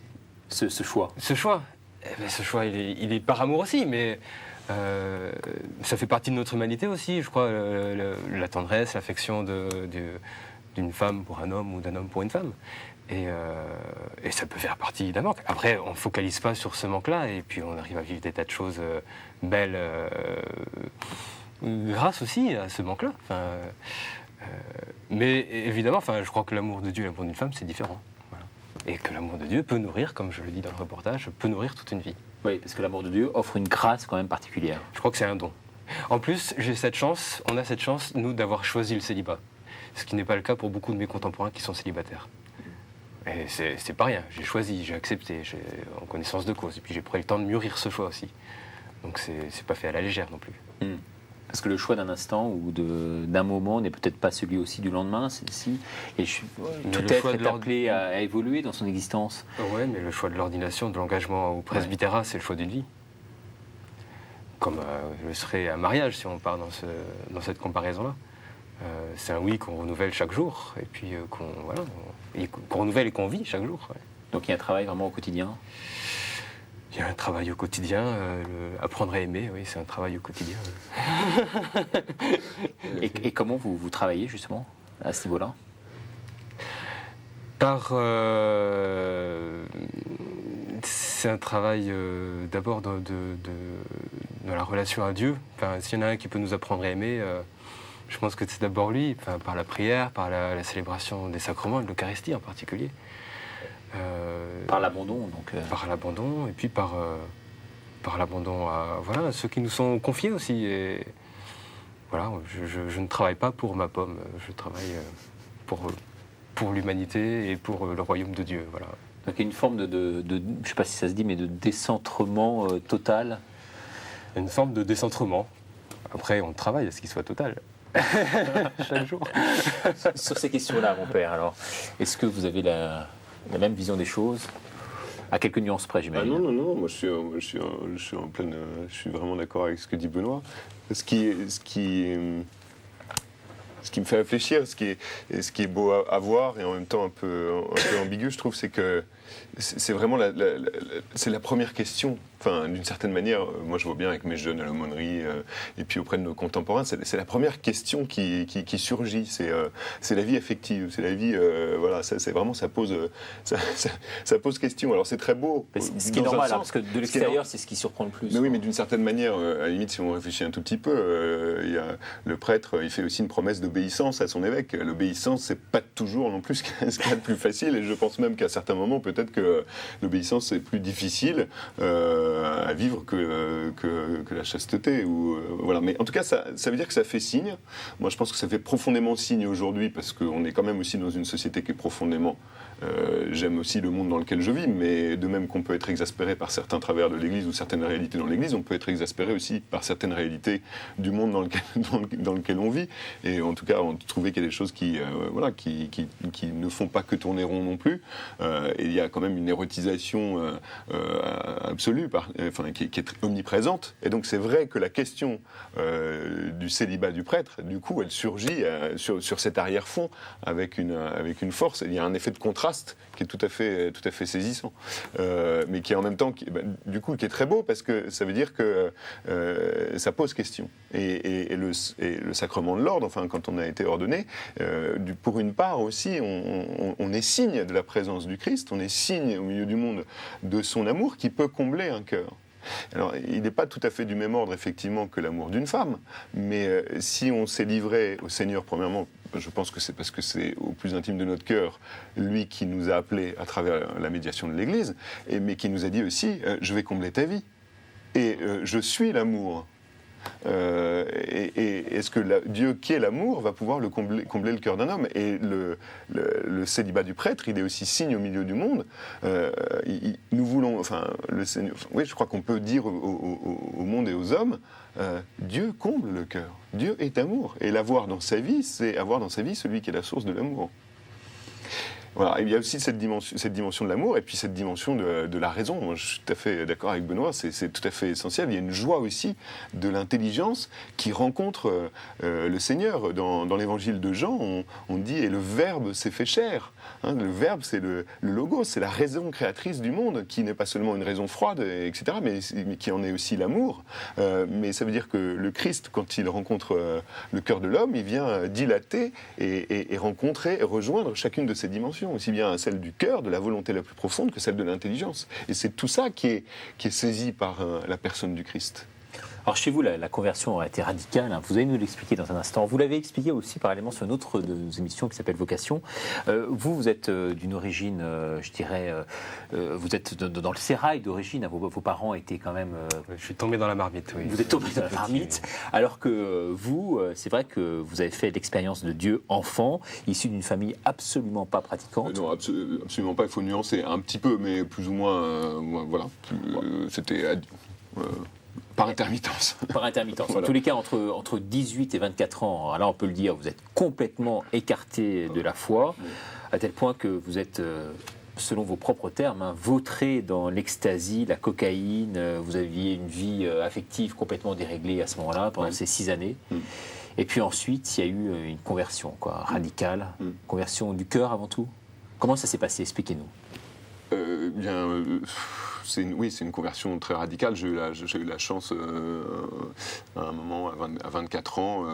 ce choix? Ce choix, il est par amour aussi, mais ça fait partie de notre humanité aussi, je crois, la tendresse, l'affection d'une femme pour un homme ou d'un homme pour une femme. Et ça peut faire partie d'un manque. Après, on ne focalise pas sur ce manque-là, et puis on arrive à vivre des tas de choses belles grâce aussi à ce manque-là. Mais évidemment, je crois que l'amour de Dieu et l'amour d'une femme, c'est différent. Voilà. Et que l'amour de Dieu peut nourrir, comme je le dis dans le reportage, peut nourrir toute une vie. Oui, parce que l'amour de Dieu offre une grâce quand même particulière. Je crois que c'est un don. En plus, on a cette chance, nous, d'avoir choisi le célibat. Ce qui n'est pas le cas pour beaucoup de mes contemporains qui sont célibataires. Et c'est pas rien, j'ai choisi, j'ai accepté, en connaissance de cause. Et puis j'ai pris le temps de mûrir ce choix aussi. Donc c'est pas fait à la légère non plus. Parce que le choix d'un instant ou d'un moment n'est peut-être pas celui aussi du lendemain, et tout être est appelé à évoluer dans son existence. Oui, mais le choix de l'ordination, de l'engagement au presbytérat, c'est le choix d'une vie. Comme le serait un mariage, si on part dans cette comparaison-là. C'est un oui qu'on renouvelle chaque jour, et puis qu'on renouvelle et qu'on vit chaque jour. Ouais. Donc il y a un travail vraiment au quotidien? Il y a un travail au quotidien, apprendre à aimer, oui, c'est un travail au quotidien. Et comment vous travaillez justement à ce niveau-là? C'est un travail d'abord dans la relation à Dieu. S'il y en a un qui peut nous apprendre à aimer, je pense que c'est d'abord lui, par la prière, par la célébration des sacrements, de l'Eucharistie en particulier. Par l'abandon, donc. Par l'abandon, et puis par l'abandon à ceux qui nous sont confiés aussi. Et voilà, je ne travaille pas pour ma pomme, je travaille pour l'humanité et pour le royaume de Dieu. Voilà. Donc il y a une forme de je ne sais pas si ça se dit, mais de décentrement total. Une forme de décentrement. Après, on travaille à ce qu'il soit total. Chaque jour. Sur ces questions-là, mon père, alors, est-ce que vous avez la même vision des choses? À quelques nuances près, j'imagine. Non, moi je suis en pleine. Je suis vraiment d'accord avec ce que dit Benoît. Ce qui me fait réfléchir, ce qui est beau à voir et en même temps un peu ambigu, je trouve, c'est que c'est vraiment c'est la première question. Enfin, d'une certaine manière, moi je vois bien avec mes jeunes à l'aumônerie et puis auprès de nos contemporains, c'est la première question qui surgit. C'est la vie affective, c'est la vie. Voilà, c'est vraiment ça pose question. Alors c'est très beau. Ce qui est normal, parce que de l'extérieur, c'est ce qui surprend le plus. Mais oui, mais d'une certaine manière, à la limite, si on réfléchit un tout petit peu, le prêtre, il fait aussi une promesse d'obéissance à son évêque. L'obéissance, c'est pas toujours non plus ce qu'il y a de plus facile, et je pense même qu'à certains moments, peut-être que l'obéissance est plus difficile à vivre que la chasteté. Voilà. Mais en tout cas, ça veut dire que ça fait signe. Moi, je pense que ça fait profondément signe aujourd'hui, parce qu'on est quand même aussi dans une société qui est profondément... j'aime aussi le monde dans lequel je vis, mais de même qu'on peut être exaspéré par certains travers de l'Église ou certaines réalités dans l'Église, on peut être exaspéré aussi par certaines réalités du monde dans lequel on vit. Et en tout cas, on trouvait qu'il y a des choses qui ne font pas que tourner rond non plus. Et il y a quand même une érotisation absolue, qui est omniprésente. Et donc c'est vrai que la question du célibat du prêtre, du coup, elle surgit sur cet arrière-fond avec une force. Il y a un effet de contraste qui est tout à fait saisissant, mais qui est en même temps, qui est très beau, parce que ça veut dire que ça pose question. Et le sacrement de l'ordre, enfin, quand on a été ordonné, pour une part aussi, on est signe de la présence du Christ, on est signe au milieu du monde de son amour qui peut combler un cœur. Alors, il n'est pas tout à fait du même ordre, effectivement, que l'amour d'une femme, mais si on s'est livré au Seigneur, premièrement, je pense que c'est parce que c'est au plus intime de notre cœur, lui qui nous a appelés à travers la médiation de l'Église, mais qui nous a dit aussi, je vais combler ta vie, et je suis l'amour. Et est-ce que Dieu qui est l'amour va pouvoir combler le cœur d'un homme? Et le célibat du prêtre, il est aussi signe au milieu du monde. Nous voulons, enfin, le Seigneur. Oui, je crois qu'on peut dire au monde et aux hommes, Dieu comble le cœur. Dieu est amour. Et l'avoir dans sa vie, c'est avoir dans sa vie celui qui est la source de l'amour. Voilà, il y a aussi cette dimension de l'amour et puis cette dimension de la raison. Moi, je suis tout à fait d'accord avec Benoît, c'est tout à fait essentiel. Il y a une joie aussi de l'intelligence qui rencontre le Seigneur. Dans l'évangile de Jean, on dit « et le Verbe s'est fait chair ». Le Verbe, c'est le logos, c'est la raison créatrice du monde, qui n'est pas seulement une raison froide, etc., mais qui en est aussi l'amour. Mais ça veut dire que le Christ, quand il rencontre le cœur de l'homme, il vient dilater et rencontrer et rejoindre chacune de ces dimensions, aussi bien celle du cœur, de la volonté la plus profonde, que celle de l'intelligence. Et c'est tout ça qui est saisi par la personne du Christ. Alors chez vous, la conversion a été radicale, hein. Vous allez nous l'expliquer dans un instant. Vous l'avez expliqué aussi parallèlement sur une autre de nos émissions qui s'appelle Vocation. Vous êtes d'une origine, je dirais, vous êtes dans le sérail d'origine. Vos parents étaient quand même... Je suis tombé dans la marmite, oui. Vous êtes tombé dans la marmite, alors que vous, c'est vrai que vous avez fait l'expérience de Dieu enfant, issu d'une famille absolument pas pratiquante. Non, absolument pas, il faut nuancer un petit peu, mais plus ou moins, voilà. C'était... par intermittence. Par intermittence. Voilà. En tous les cas, entre 18 et 24 ans, là on peut le dire, vous êtes complètement écarté de la foi, à tel point que vous êtes, selon vos propres termes, vautré dans l'ecstasy, la cocaïne, vous aviez une vie affective complètement déréglée à ce moment-là, pendant ces 6 années. Et puis ensuite, il y a eu une conversion radicale, conversion du cœur avant tout. Comment ça s'est passé? Expliquez-nous. C'est une conversion très radicale. J'ai eu la chance, à un moment, à 24 ans,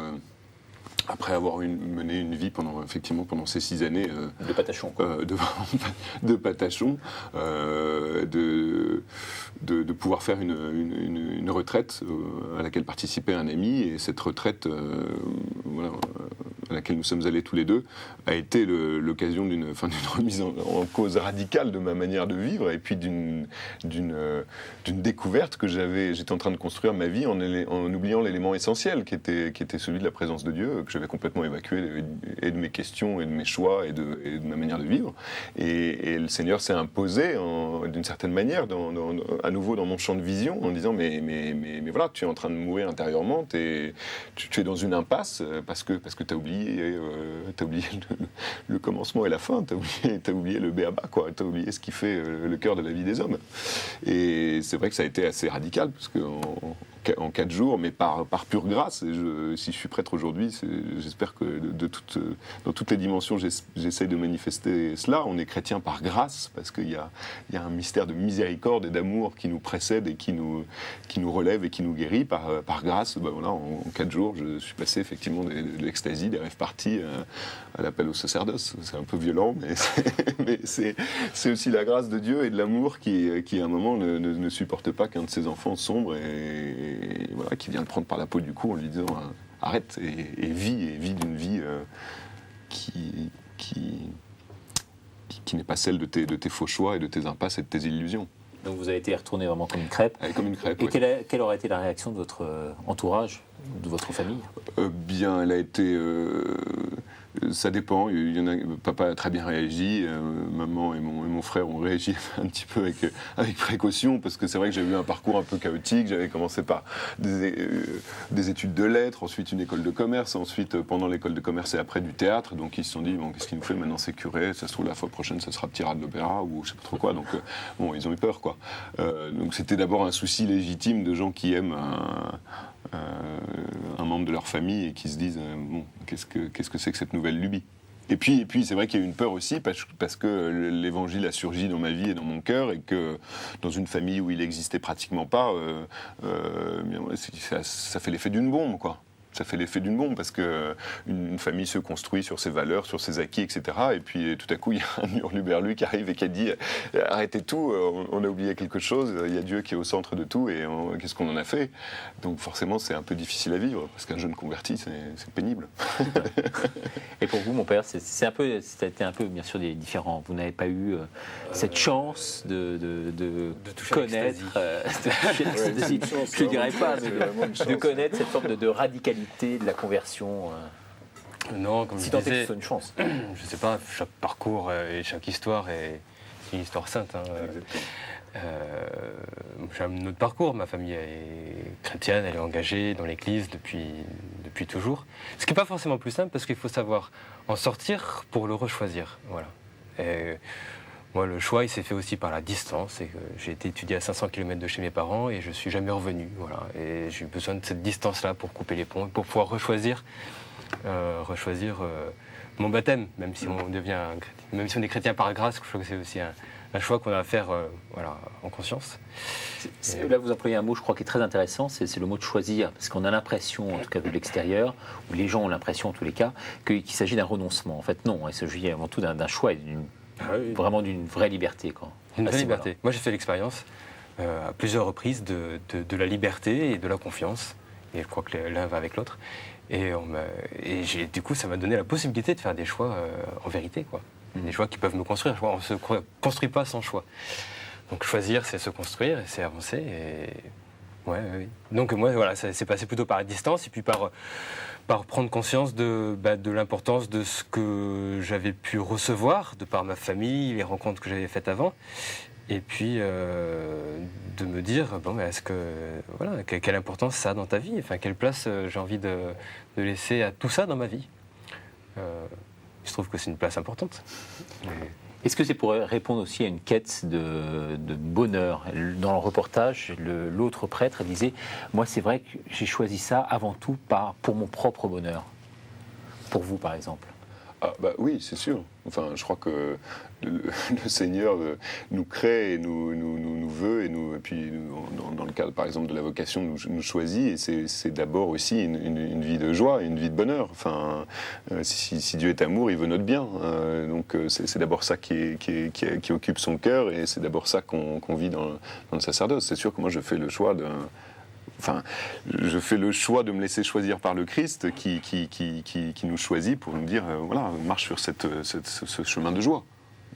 après avoir mené une vie pendant ces 6 années... de Patachon, quoi. De Patachon, de pouvoir faire une retraite à laquelle participait un ami. Et cette retraite à laquelle nous sommes allés tous les deux, a été l'occasion d'une remise en cause radicale de ma manière de vivre et puis d'une découverte que j'étais en train de construire ma vie en oubliant l'élément essentiel qui était celui de la présence de Dieu, que j'avais complètement évacué et de mes questions et de mes choix et de ma manière de vivre. Et le Seigneur s'est imposé d'une certaine manière à nouveau dans mon champ de vision en disant mais voilà, tu es en train de mourir intérieurement, tu es dans une impasse parce que tu as oublié le commencement et la fin, tu as oublié le béaba, quoi, tu as oublié ce qui fait le cœur de la vie des hommes. Et c'est vrai que ça a été assez radical parce que en 4 jours, mais par pure grâce. Et si je suis prêtre aujourd'hui, j'espère que dans toutes les dimensions, j'essaye de manifester cela. On est chrétien par grâce, parce qu'il y a un mystère de miséricorde et d'amour qui nous précède et qui nous relève et qui nous guérit par grâce. Ben voilà, en 4 jours, je suis passé effectivement de l'extasie, des rêves partis à l'appel au sacerdoce. C'est un peu violent, mais c'est aussi la grâce de Dieu et de l'amour qui à un moment, ne supporte pas qu'un de ses enfants sombre et voilà, qui vient de prendre par la peau du cou en lui disant arrête et vis d'une vie qui n'est pas celle de tes faux choix et de tes impasses et de tes illusions. Donc vous avez été retourné vraiment comme une crêpe. Comme une crêpe. Et oui. quelle aurait été la réaction de votre entourage, de votre famille ? Bien, elle a été... ça dépend. Papa a très bien réagi. Maman et mon frère ont réagi un petit peu avec précaution, parce que c'est vrai que j'ai eu un parcours un peu chaotique. J'avais commencé par des études de lettres, ensuite une école de commerce, ensuite pendant l'école de commerce et après du théâtre. Donc ils se sont dit, bon, qu'est-ce qu'il nous fait maintenant, c'est curé, ça se trouve la fois prochaine ça sera petit rat de l'opéra ou je sais pas trop quoi. Donc bon, ils ont eu peur, quoi. Donc c'était d'abord un souci légitime de gens qui aiment un membre de leur famille et qui se disent bon, qu'est-ce que c'est que cette nouvelle lubie. Et puis c'est vrai qu'il y a eu une peur aussi parce que l'évangile a surgi dans ma vie et dans mon cœur, et que dans une famille où il n'existait pratiquement pas, ça fait l'effet d'une bombe, quoi. Ça fait l'effet d'une bombe, parce qu'une famille se construit sur ses valeurs, sur ses acquis, etc. Et puis tout à coup, il y a un hurluberlu qui arrive et qui a dit « Arrêtez tout, on a oublié quelque chose, il y a Dieu qui est au centre de tout, et qu'est-ce qu'on en a fait ?» Donc forcément, c'est un peu difficile à vivre, parce qu'un jeune converti, c'est pénible. Et pour vous, mon père, ça a été un peu, bien sûr, différent. Vous n'avez pas eu cette chance de connaître... je ne dirais pas, mais de connaître cette forme de radicalité de la conversion. Non, comme si je tant est disais, que ce soit une chance. Je ne sais pas, chaque parcours et chaque histoire est une histoire sainte. Hein. J'ai un autre parcours, ma famille est chrétienne, elle est engagée dans l'église depuis toujours. Ce qui n'est pas forcément plus simple, parce qu'il faut savoir en sortir pour le rechoisir. Voilà. Et moi, le choix, il s'est fait aussi par la distance. Et j'ai été étudié à 500 km de chez mes parents et je ne suis jamais revenu. Voilà. Et j'ai eu besoin de cette distance-là pour couper les ponts, pour pouvoir rechoisir mon baptême, même si on est chrétien par grâce. Je crois que c'est aussi un choix qu'on a à faire en conscience. Là, vous employez un mot, je crois, qui est très intéressant, c'est le mot de choisir, parce qu'on a l'impression, en tout cas vu de l'extérieur, ou les gens ont l'impression, en tous les cas, qu'il s'agit d'un renoncement. En fait, non, il s'agit avant tout d'un choix et vraiment d'une vraie liberté. Une vraie liberté. Moi, j'ai fait l'expérience à plusieurs reprises de la liberté et de la confiance, et je crois que l'un va avec l'autre. Et du coup, ça m'a donné la possibilité de faire des choix en vérité, quoi. Des choix qui peuvent me construire. On ne se construit pas sans choix. Donc choisir, c'est se construire, et c'est avancer. Et... Ouais. Donc moi, voilà, ça s'est passé plutôt par la distance, et puis par prendre conscience de l'importance de ce que j'avais pu recevoir, de par ma famille, les rencontres que j'avais faites avant. Et puis de me dire, bon, est-ce que quelle importance ça a dans ta vie, enfin, quelle place j'ai envie de laisser à tout ça dans ma vie. Je trouve que c'est une place importante. Est-ce que c'est pour répondre aussi à une quête de bonheur ? Dans le reportage, l'autre prêtre disait, moi c'est vrai que j'ai choisi ça avant tout pour mon propre bonheur. Pour vous, par exemple. Ah, bah oui, c'est sûr. Enfin, je crois que le Seigneur nous crée et nous veut, et puis dans le cadre, par exemple, de la vocation, nous choisit, et c'est d'abord aussi une vie de joie, une vie de bonheur. Enfin, si Dieu est amour, il veut notre bien. Donc c'est d'abord ça qui occupe son cœur, et c'est d'abord ça qu'on vit dans le sacerdoce. C'est sûr que moi, je fais le choix enfin, je fais le choix de me laisser choisir par le Christ qui nous choisit pour nous dire, voilà, marche sur ce chemin de joie.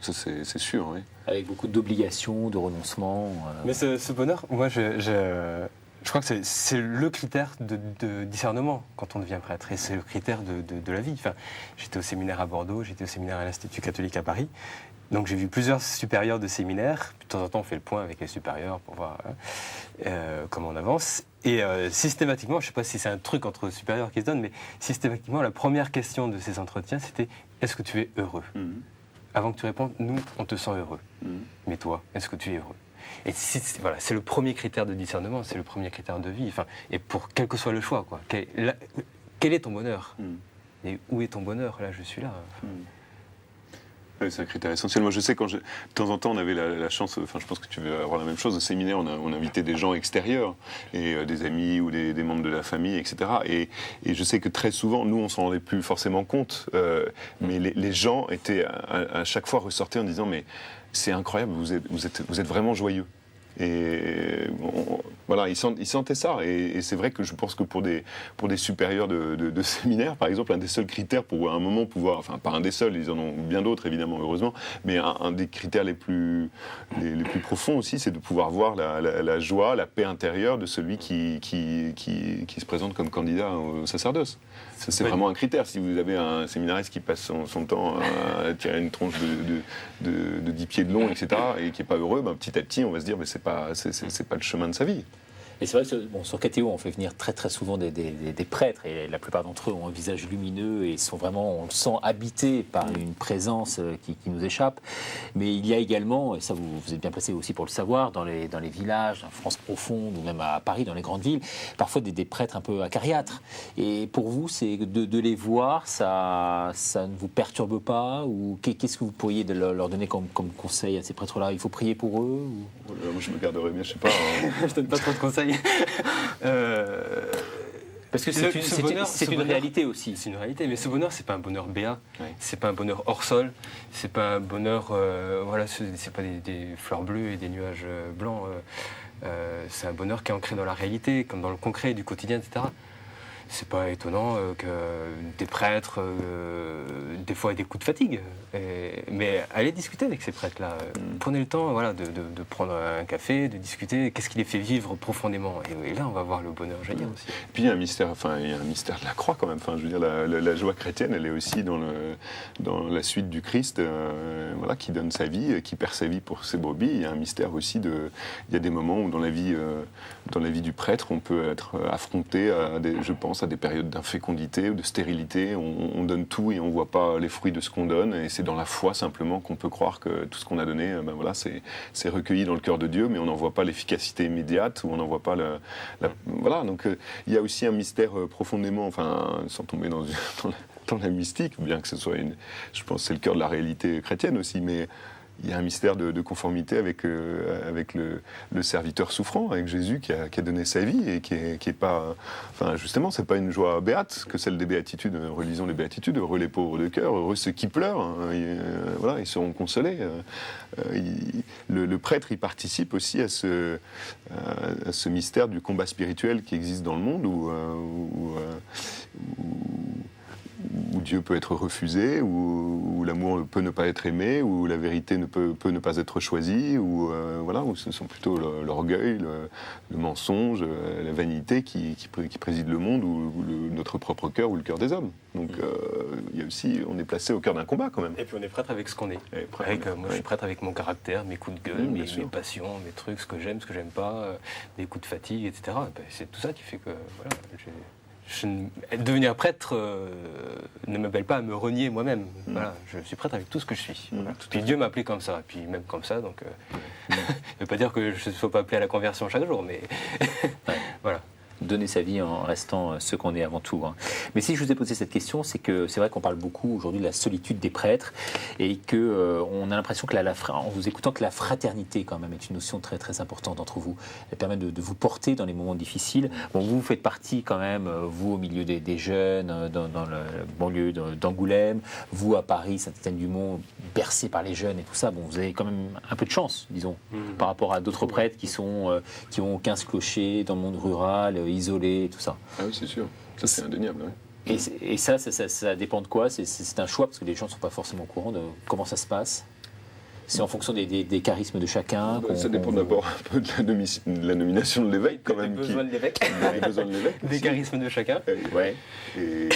Ça, c'est sûr, oui. Avec beaucoup d'obligations, de renoncements. Mais ce bonheur, moi, je crois que c'est le critère de discernement quand on devient prêtre. Et c'est le critère de la vie. Enfin, j'étais au séminaire à Bordeaux, j'étais au séminaire à l'Institut catholique à Paris. Donc j'ai vu plusieurs supérieurs de séminaire. De temps en temps, on fait le point avec les supérieurs pour voir comment on avance. Et systématiquement, je ne sais pas si c'est un truc entre supérieurs qui se donne, mais systématiquement, la première question de ces entretiens, c'était « Est-ce que tu es heureux ?» Avant que tu répondes, nous, on te sent heureux. Mais toi, est-ce que tu es heureux? Et voilà, c'est le premier critère de discernement, c'est le premier critère de vie. Enfin, et pour quel que soit le choix, quoi. Quel est ton bonheur? Et où est ton bonheur? Là, je suis là. Oui, c'est un critère essentiel. Moi, je sais, de temps en temps, on avait la chance, enfin, je pense que tu veux avoir la même chose, au séminaire, on invitait des gens extérieurs, et des amis ou des membres de la famille, etc. Et je sais que très souvent, nous, on s'en rendait plus forcément compte, mais les gens étaient, à chaque fois, ressortaient en disant, mais c'est incroyable, vous êtes vraiment joyeux. Et voilà, ils sentaient ça. Et c'est vrai que je pense que pour des supérieurs de séminaire, par exemple, un des seuls critères pour à un moment pouvoir, enfin pas un des seuls, ils en ont bien d'autres évidemment, heureusement, mais un des critères les plus profonds aussi, c'est de pouvoir voir la joie, la paix intérieure de celui qui se présente comme candidat au sacerdoce. Ça, c'est vraiment un critère. Si vous avez un séminariste qui passe son temps à tirer une tronche de 10 pieds de long, etc., et qui n'est pas heureux, ben, petit à petit, on va se dire, mais c'est pas le chemin de sa vie. Et c'est vrai que sur KTO, on fait venir très très souvent des prêtres, et la plupart d'entre eux ont un visage lumineux et sont vraiment, on le sent, habités par une présence qui nous échappe. Mais il y a également, et ça vous êtes bien placé aussi pour le savoir, dans les villages, en France profonde ou même à Paris, dans les grandes villes, parfois des prêtres un peu acariâtres. Et pour vous, c'est de les voir, ça ne vous perturbe pas? Ou qu'est-ce que vous pourriez leur donner comme conseil à ces prêtres-là? Il faut prier pour eux ou... Moi, je me garderais bien, je sais pas. Je donne pas trop de conseils. Parce que c'est une réalité aussi. C'est une réalité, mais ce bonheur, c'est pas un bonheur béat, c'est pas un bonheur hors sol, c'est pas un bonheur, voilà, c'est pas des fleurs bleues et des nuages blancs. C'est un bonheur qui est ancré dans la réalité, comme dans le concret du quotidien, etc. C'est pas étonnant que des prêtres, des fois, aient des coups de fatigue. Mais allez discuter avec ces prêtres-là. Prenez le temps, voilà, de prendre un café, de discuter. Qu'est-ce qui les fait vivre profondément? Et là, on va voir le bonheur jaillir aussi. Puis il y a un mystère, de la croix quand même. Enfin, je veux dire, la joie chrétienne, elle est aussi dans la suite du Christ, voilà, qui donne sa vie, qui perd sa vie pour ses brebis. Il y a un mystère aussi il y a des moments où dans la vie du prêtre, on peut être affronté je pense, à des périodes d'infécondité ou de stérilité. On donne tout et on ne voit pas les fruits de ce qu'on donne. Et c'est dans la foi simplement qu'on peut croire que tout ce qu'on a donné, ben voilà, c'est recueilli dans le cœur de Dieu, mais on n'en voit pas l'efficacité immédiate, ou on n'en voit pas voilà, donc il y a aussi un mystère profondément, enfin, sans tomber dans la mystique, bien que ce soit je pense que c'est le cœur de la réalité chrétienne aussi, mais il y a un mystère de conformité avec le serviteur souffrant, avec Jésus qui a donné sa vie et qui est pas... Enfin, justement, c'est pas une joie béate que celle des béatitudes. Relisons les béatitudes. Heureux les pauvres de cœur, heureux ceux qui pleurent. Hein, voilà, ils seront consolés. Le prêtre, il participe aussi à ce mystère du combat spirituel qui existe dans le monde où Dieu peut être refusé, où l'amour peut ne pas être aimé, où la vérité peut ne pas être choisie, voilà, où ce sont plutôt l'orgueil, le mensonge, la vanité qui préside le monde, ou notre propre cœur, ou le cœur des hommes. Donc il y a aussi, on est placé au cœur d'un combat quand même. Et puis on est prêtre avec ce qu'on est. Moi je suis prêtre avec mon caractère, mes coups de gueule, mes passions, mes trucs, ce que j'aime pas, des coups de fatigue, etc. C'est tout ça qui fait que voilà, devenir prêtre ne m'appelle pas à me renier moi-même. Voilà, je suis prêtre avec tout ce que je suis. Voilà. Puis Dieu m'a appelé comme ça, puis même comme ça, donc ça ne veut pas dire que je ne sois pas appelé à la conversion chaque jour, mais voilà. Donner sa vie en restant ce qu'on est avant tout. Hein. Mais si je vous ai posé cette question, c'est que c'est vrai qu'on parle beaucoup aujourd'hui de la solitude des prêtres et qu'on a l'impression que en vous écoutant, que la fraternité quand même est une notion très très importante entre vous. Elle permet de vous porter dans les moments difficiles. Bon, vous faites partie quand même, vous au milieu des jeunes, dans le banlieue d'Angoulême, vous à Paris, Saint-Étienne-du-Mont, bercé par les jeunes et tout ça. Bon, vous avez quand même un peu de chance, disons, par rapport à d'autres prêtres qui ont 15 clochers dans le monde rural, isolés et tout ça. Ah oui, c'est sûr. Ça, c'est indéniable. Ouais. Et ça dépend de quoi? C'est un choix, parce que les gens ne sont pas forcément au courant de comment ça se passe. C'est en fonction des charismes de chacun. Ça dépend d'abord un peu de la nomination de l'évêque, quand même. Des besoins de l'évêque. Des besoins de l'évêque. Des charismes de chacun. Ouais. Et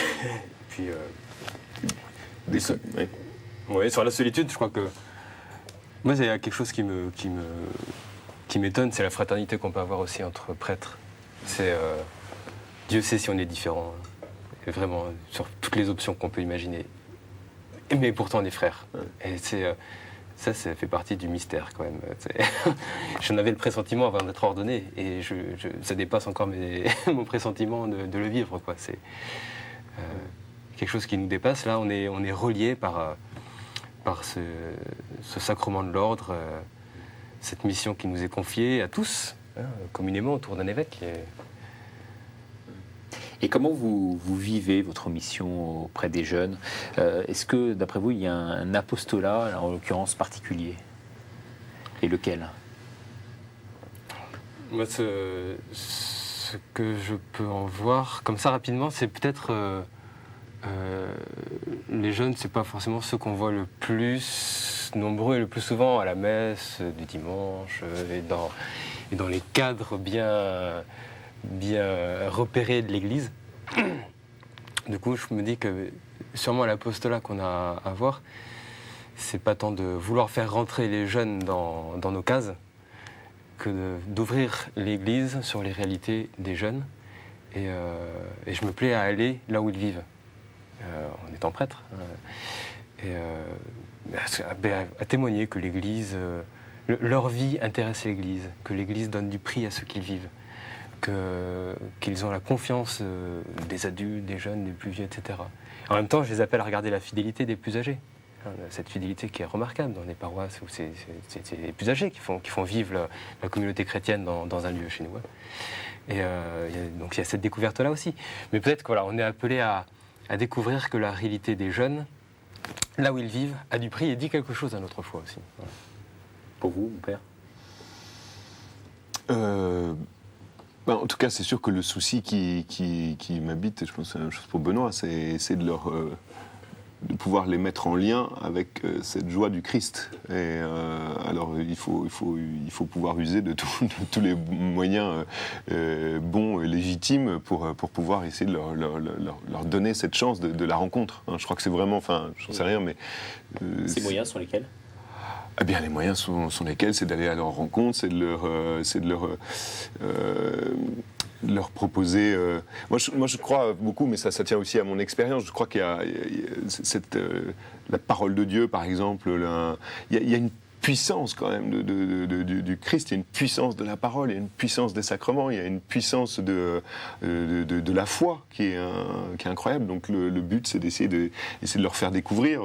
puis. Ouais. Ouais, sur la solitude, je crois que. Moi, il y a quelque chose qui m'étonne, c'est la fraternité qu'on peut avoir aussi entre prêtres. C'est. Dieu sait si on est différents. Et vraiment, sur toutes les options qu'on peut imaginer. Mais pourtant, on est frères. Et c'est. Ça fait partie du mystère quand même. J'en avais le pressentiment avant d'être ordonné et ça dépasse encore mon pressentiment de le vivre, quoi. C'est quelque chose qui nous dépasse. Là, on est reliés par ce sacrement de l'ordre, cette mission qui nous est confiée à tous, communément autour d'un évêque. Et comment vous vivez votre mission auprès des jeunes? Est-ce que, d'après vous, il y a un apostolat, en l'occurrence, particulier? Et lequel? Moi, ce que je peux en voir, comme ça rapidement, c'est peut-être... les jeunes, c'est pas forcément ceux qu'on voit le plus nombreux et le plus souvent à la messe du dimanche et dans les cadres bien repérés de l'Église. Du coup, je me dis que sûrement l'apostolat qu'on a à voir, c'est pas tant de vouloir faire rentrer les jeunes dans nos cases que d'ouvrir l'Église sur les réalités des jeunes. Et je me plais à aller là où ils vivent, en étant prêtre. À témoigner que l'Église, leur vie intéresse l'Église, que l'Église donne du prix à ceux qu'ils vivent, qu'ils ont la confiance des adultes, des jeunes, des plus vieux, etc. En même temps, je les appelle à regarder la fidélité des plus âgés. Cette fidélité qui est remarquable dans les paroisses où c'est les plus âgés qui font vivre la communauté chrétienne dans un lieu chez nous. Et donc il y a cette découverte-là aussi. Mais peut-être qu'on est appelé à découvrir que la réalité des jeunes, là où ils vivent, a du prix et dit quelque chose à notre foi aussi. Voilà. Pour vous, mon père? En tout cas, c'est sûr que le souci qui m'habite, et je pense que c'est la même chose pour Benoît, c'est de pouvoir les mettre en lien avec cette joie du Christ. Et alors, il faut pouvoir user de tous les moyens bons et légitimes pour pouvoir essayer de leur donner cette chance de la rencontre. Je crois que c'est vraiment, enfin, j'en sais rien, mais... Ces moyens sont lesquels? Eh bien, les moyens sont lesquels? C'est d'aller à leur rencontre, c'est de leur proposer... Moi, je crois beaucoup, mais ça tient aussi à mon expérience. Je crois qu'il y a la parole de Dieu, par exemple. Il y a une puissance quand même du Christ, il y a une puissance de la parole, il y a une puissance des sacrements, il y a une puissance de la foi qui est incroyable. Donc le but, c'est d'essayer de leur faire découvrir.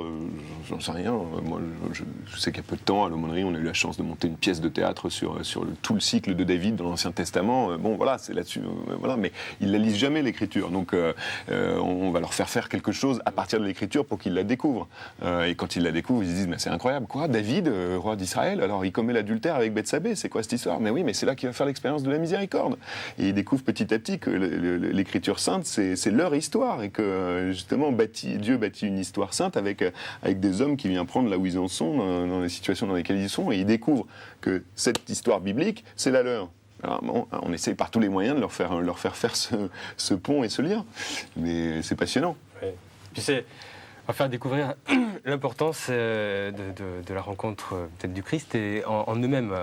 J'en sais rien. Moi, je sais qu'il y a peu de temps, à l'Aumônerie, on a eu la chance de monter une pièce de théâtre sur tout le cycle de David dans l'Ancien Testament. Bon, voilà, c'est là-dessus. Voilà, mais ils la lisent jamais, l'Écriture. Donc on va leur faire faire quelque chose à partir de l'Écriture pour qu'ils la découvrent. Et quand ils la découvrent, ils se disent, mais c'est incroyable. Quoi, David, roi d'Israël, alors il commet l'adultère avec Bethsabée, c'est quoi cette histoire? Mais oui, mais c'est là qu'il va faire l'expérience de la miséricorde. Et il découvre petit à petit que l'Écriture sainte, c'est leur histoire, et que justement Dieu bâtit une histoire sainte avec des hommes qui viennent prendre là où ils en sont, dans les situations dans lesquelles ils sont, et ils découvrent que cette histoire biblique, c'est la leur. Alors, bon, on essaye par tous les moyens de leur faire faire ce pont et ce lien, mais c'est passionnant. Ouais. Puis à faire découvrir l'importance de la rencontre peut-être du Christ et en eux-mêmes,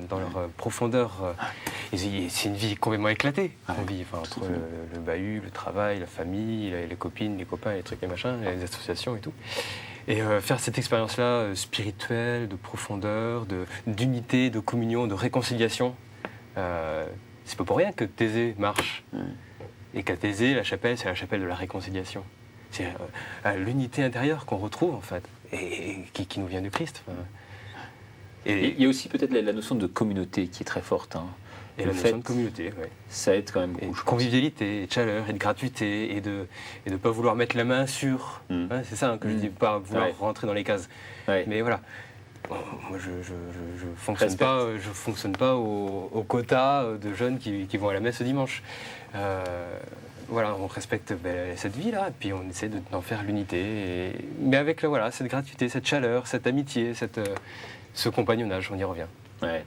dans leur profondeur. C'est une vie complètement éclatée qu'on vit, entre le bahut, le travail, la famille, les copines, les copains, les trucs, les machins, les associations et tout. Et faire cette expérience-là spirituelle, de profondeur, d'unité, de communion, de réconciliation, c'est pas pour rien que Thésée marche. Et qu'à Thésée, la chapelle, c'est la chapelle de la réconciliation. C'est l'unité intérieure qu'on retrouve, en fait, et qui nous vient du Christ. Et il y a aussi peut-être la notion de communauté qui est très forte. Et la notion de communauté, oui. Ça aide quand même beaucoup. Et de convivialité, et de chaleur, et de gratuité, et de ne pas vouloir mettre la main sur. C'est ça que je dis, pas vouloir rentrer dans les cases. Mais voilà. Bon, moi, je fonctionne pas au quota de jeunes qui vont à la messe ce dimanche. Voilà, on respecte cette vie-là, et puis on essaie d'en faire l'unité. Mais avec cette gratuité, cette chaleur, cette amitié, ce compagnonnage, on y revient. Ouais.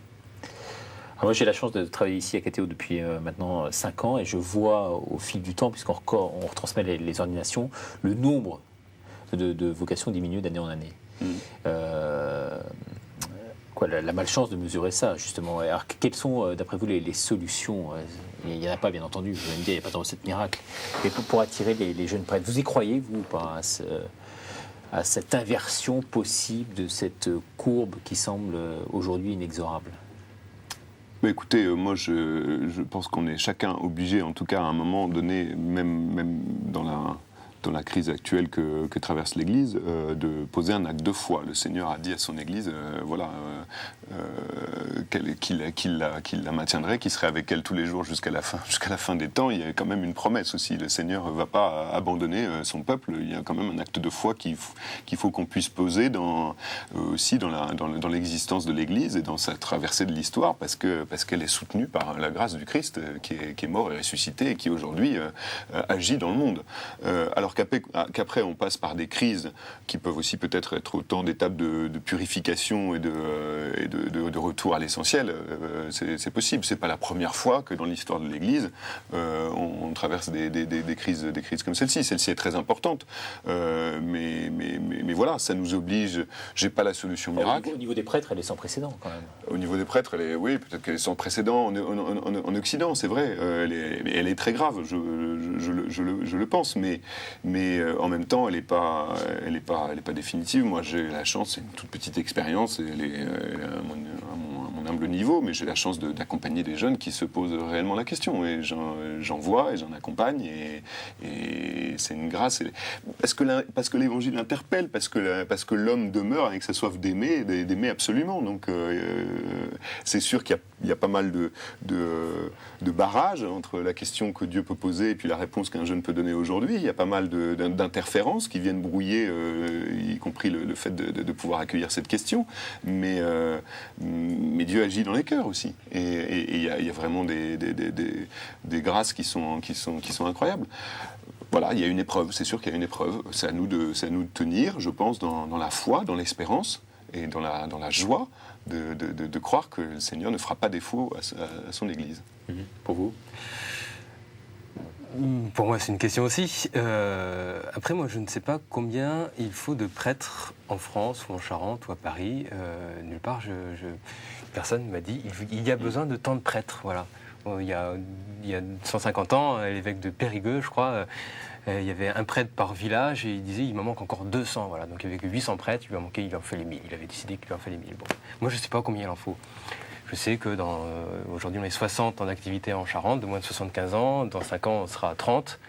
Alors moi, j'ai la chance de travailler ici à KTO depuis maintenant 5 ans, et je vois au fil du temps, puisqu'on retransmet les ordinations, le nombre de vocations diminue d'année en année. La malchance de mesurer ça, justement. Alors, quelles sont, d'après vous, les solutions? Il n'y en a pas, bien entendu, je vais me dire, il n'y a pas de recette miracle. Mais pour attirer les jeunes prêtres, vous y croyez, vous, ou pas, à cette inversion possible de cette courbe qui semble aujourd'hui inexorable? Écoutez, moi je pense qu'on est chacun obligé, en tout cas à un moment donné, même dans la crise actuelle que traverse l'Église, de poser un acte de foi. Le Seigneur a dit à son Église, qu'il la maintiendrait, qu'il serait avec elle tous les jours jusqu'à la fin des temps. Il y a quand même une promesse aussi. Le Seigneur ne va pas abandonner son peuple. Il y a quand même un acte de foi qu'il faut qu'on puisse poser aussi dans l'existence de l'Église et dans sa traversée de l'histoire, parce qu'elle est soutenue par la grâce du Christ qui est mort et ressuscité et qui aujourd'hui agit dans le monde. Alors qu'après on passe par des crises qui peuvent aussi peut-être être autant d'étapes de purification et de retour à l'essentiel, c'est possible. C'est pas la première fois que dans l'histoire de l'Église on traverse des crises comme celle-ci. Celle-ci est très importante, mais voilà, ça nous oblige. J'ai pas la solution miracle. Au niveau des prêtres, elle est sans précédent quand même. Au niveau des prêtres, oui, peut-être qu'elle est sans précédent en Occident, c'est vrai. Elle est très grave, je le pense, mais en même temps, elle n'est pas définitive. Moi, j'ai la chance, c'est une toute petite expérience, elle est à mon humble niveau, mais j'ai la chance d'accompagner des jeunes qui se posent réellement la question. Et j'en vois et j'en accompagne, et c'est une grâce. Parce que l'Évangile interpelle, parce que l'homme demeure avec sa soif d'aimer absolument. Donc, c'est sûr qu'il y a pas mal de barrages entre la question que Dieu peut poser et puis la réponse qu'un jeune peut donner aujourd'hui. Il y a pas mal d'interférences qui viennent brouiller, y compris le fait de pouvoir accueillir cette question. Mais Dieu agit dans les cœurs aussi. Et il y a vraiment des grâces qui sont incroyables. Voilà, il y a une épreuve, c'est sûr qu'il y a une épreuve. C'est à nous de tenir, je pense, dans la foi, dans l'espérance et dans la joie de croire que le Seigneur ne fera pas défaut à son Église. Pour vous ? Pour moi, c'est une question aussi. Après, moi, je ne sais pas combien il faut de prêtres en France, ou en Charente, ou à Paris. Nulle part, personne ne m'a dit il y a besoin de tant de prêtres. Voilà. Il y a 150 ans, l'évêque de Périgueux, je crois, il y avait un prêtre par village et il disait il m'en manque encore 200. Voilà. Donc il y avait que 800 prêtres, il en fait les 1000. Il avait décidé qu'il en fait les 1000. Bon. Moi, je ne sais pas combien il en faut. Je sais que aujourd'hui, on est 60 en activité en Charente, de moins de 75 ans. Dans 5 ans, on sera à 30.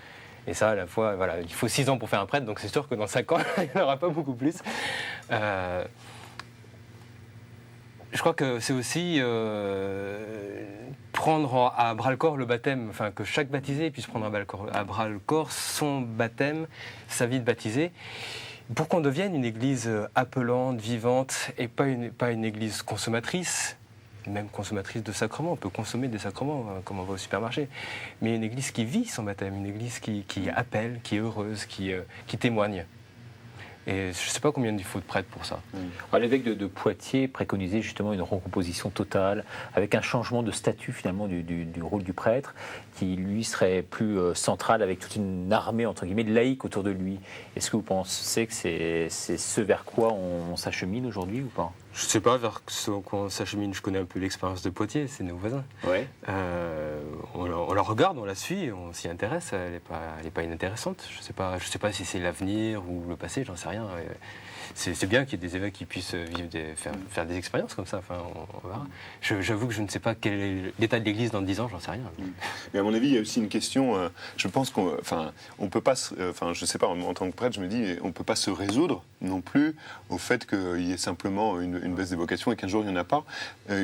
Et ça, à la fois, voilà, il faut 6 ans pour faire un prêtre, donc c'est sûr que dans 5 ans, il n'y en aura pas beaucoup plus. Je crois que c'est aussi prendre à bras-le-corps le baptême, enfin que chaque baptisé puisse prendre à bras-le-corps son baptême, sa vie de baptisé, pour qu'on devienne une église appelante, vivante, et pas une église consommatrice, même consommatrice de sacrements. On peut consommer des sacrements, comme on va au supermarché, mais une église qui vit son baptême, une église qui appelle, qui est heureuse, qui témoigne. Et je ne sais pas combien il faut de prêtres pour ça. Alors, l'évêque de Poitiers préconisait justement une recomposition totale, avec un changement de statut finalement du rôle du prêtre, qui lui serait plus central, avec toute une armée entre guillemets de laïcs autour de lui. Est-ce que vous pensez que c'est ce vers quoi on s'achemine aujourd'hui ou pas ? Je ne sais pas vers ce qu'on s'achemine. Je connais un peu l'expérience de Poitiers, c'est nos voisins. Ouais. On leur regarde, on la suit, on s'y intéresse, elle n'est pas inintéressante. Je sais pas si c'est l'avenir ou le passé, j'en sais rien. C'est bien qu'il y ait des évêques qui puissent faire des expériences comme ça. Enfin, on verra. J'avoue que je ne sais pas quel est l'état de l'Église dans 10 ans, j'en sais rien. Mais à mon avis, il y a aussi une question. Je pense qu'on peut pas. Je sais pas. En tant que prêtre, je me dis, on peut pas se résoudre non plus au fait qu'il y ait simplement une baisse des vocations et qu'un jour il n'y en a pas,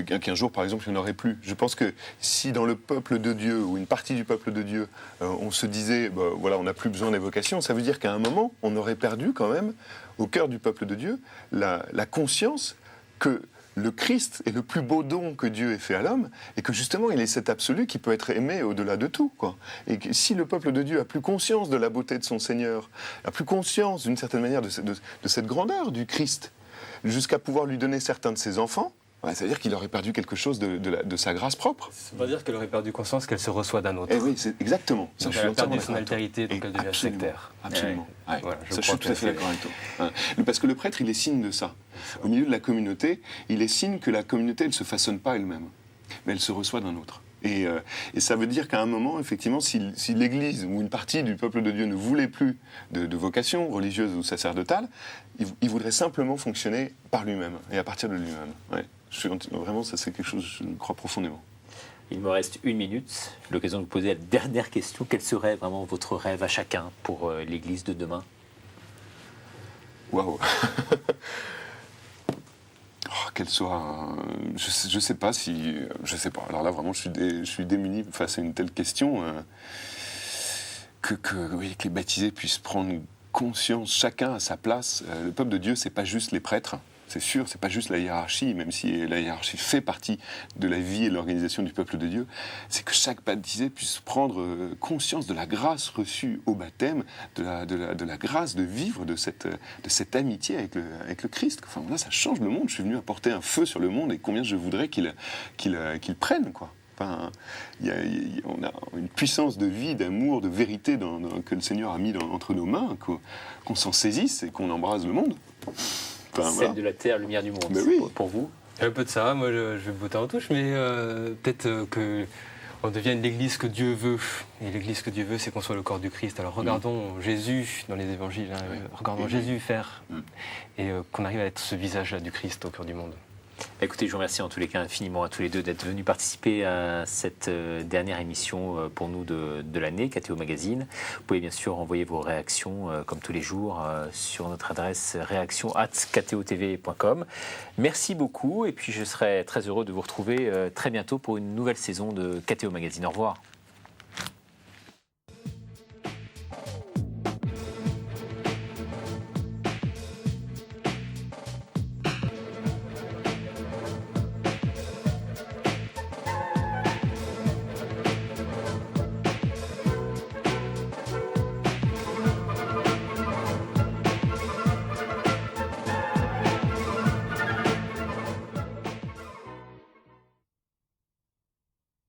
qu'un jour, par exemple, il n'y en aurait plus. Je pense que si dans le peuple de Dieu ou une partie du peuple de Dieu, on se disait, voilà, on n'a plus besoin des vocations, ça veut dire qu'à un moment, on aurait perdu quand même au cœur du peuple de Dieu la conscience que le Christ est le plus beau don que Dieu ait fait à l'homme et que justement il est cet absolu qui peut être aimé au-delà de tout, quoi. Et que si le peuple de Dieu a plus conscience de la beauté de son Seigneur, a plus conscience d'une certaine manière de cette grandeur du Christ, jusqu'à pouvoir lui donner certains de ses enfants, ça veut dire qu'il aurait perdu quelque chose de sa grâce propre. Ça veut dire qu'elle aurait perdu conscience qu'elle se reçoit d'un autre. Eh oui, c'est exactement. Donc elle a perdu son altérité, donc elle devient sectaire. Absolument. Ouais. Voilà, je suis tout à fait d'accord avec toi. Parce que le prêtre, il est signe de ça. Au milieu de la communauté, il est signe que la communauté, elle ne se façonne pas elle-même, mais elle se reçoit d'un autre. Et ça veut dire qu'à un moment, effectivement, si l'Église ou une partie du peuple de Dieu ne voulait plus de vocation religieuse ou sacerdotale, il voudrait simplement fonctionner par lui-même et à partir de lui-même. Ouais. Vraiment, ça c'est quelque chose, je crois profondément. Il me reste 1 minute, l'occasion de vous poser la dernière question. Quel serait vraiment votre rêve à chacun pour l'Église de demain? Waouh. Qu'elle soit... Je sais pas si... Je sais pas. Alors là, vraiment, je suis démuni face à une telle question. Que les baptisés puissent prendre conscience, chacun à sa place. Le peuple de Dieu, c'est pas juste les prêtres. C'est sûr, c'est pas juste la hiérarchie, même si la hiérarchie fait partie de la vie et de l'organisation du peuple de Dieu, c'est que chaque baptisé puisse prendre conscience de la grâce reçue au baptême, de la grâce de vivre de cette amitié avec le Christ. Enfin, là, ça change le monde. Je suis venu apporter un feu sur le monde et combien je voudrais qu'il prenne, quoi. Enfin, on a une puissance de vie, d'amour, de vérité que le Seigneur a mis entre nos mains, qu'on s'en saisisse et qu'on embrase le monde. Enfin, celle de la terre, lumière du monde. Mais oui. Pour vous? Un peu de ça, moi je vais botter en touche, mais peut-être qu'on devienne l'Église que Dieu veut. Et l'Église que Dieu veut, c'est qu'on soit le corps du Christ. Alors regardons Jésus dans les évangiles, regardons Jésus faire, et qu'on arrive à être ce visage-là du Christ au cœur du monde. Écoutez, je vous remercie en tous les cas infiniment à tous les deux d'être venus participer à cette dernière émission pour nous de l'année, KTO Magazine. Vous pouvez bien sûr envoyer vos réactions comme tous les jours sur notre adresse réaction@ktotv.com. Merci beaucoup et puis je serai très heureux de vous retrouver très bientôt pour une nouvelle saison de KTO Magazine. Au revoir.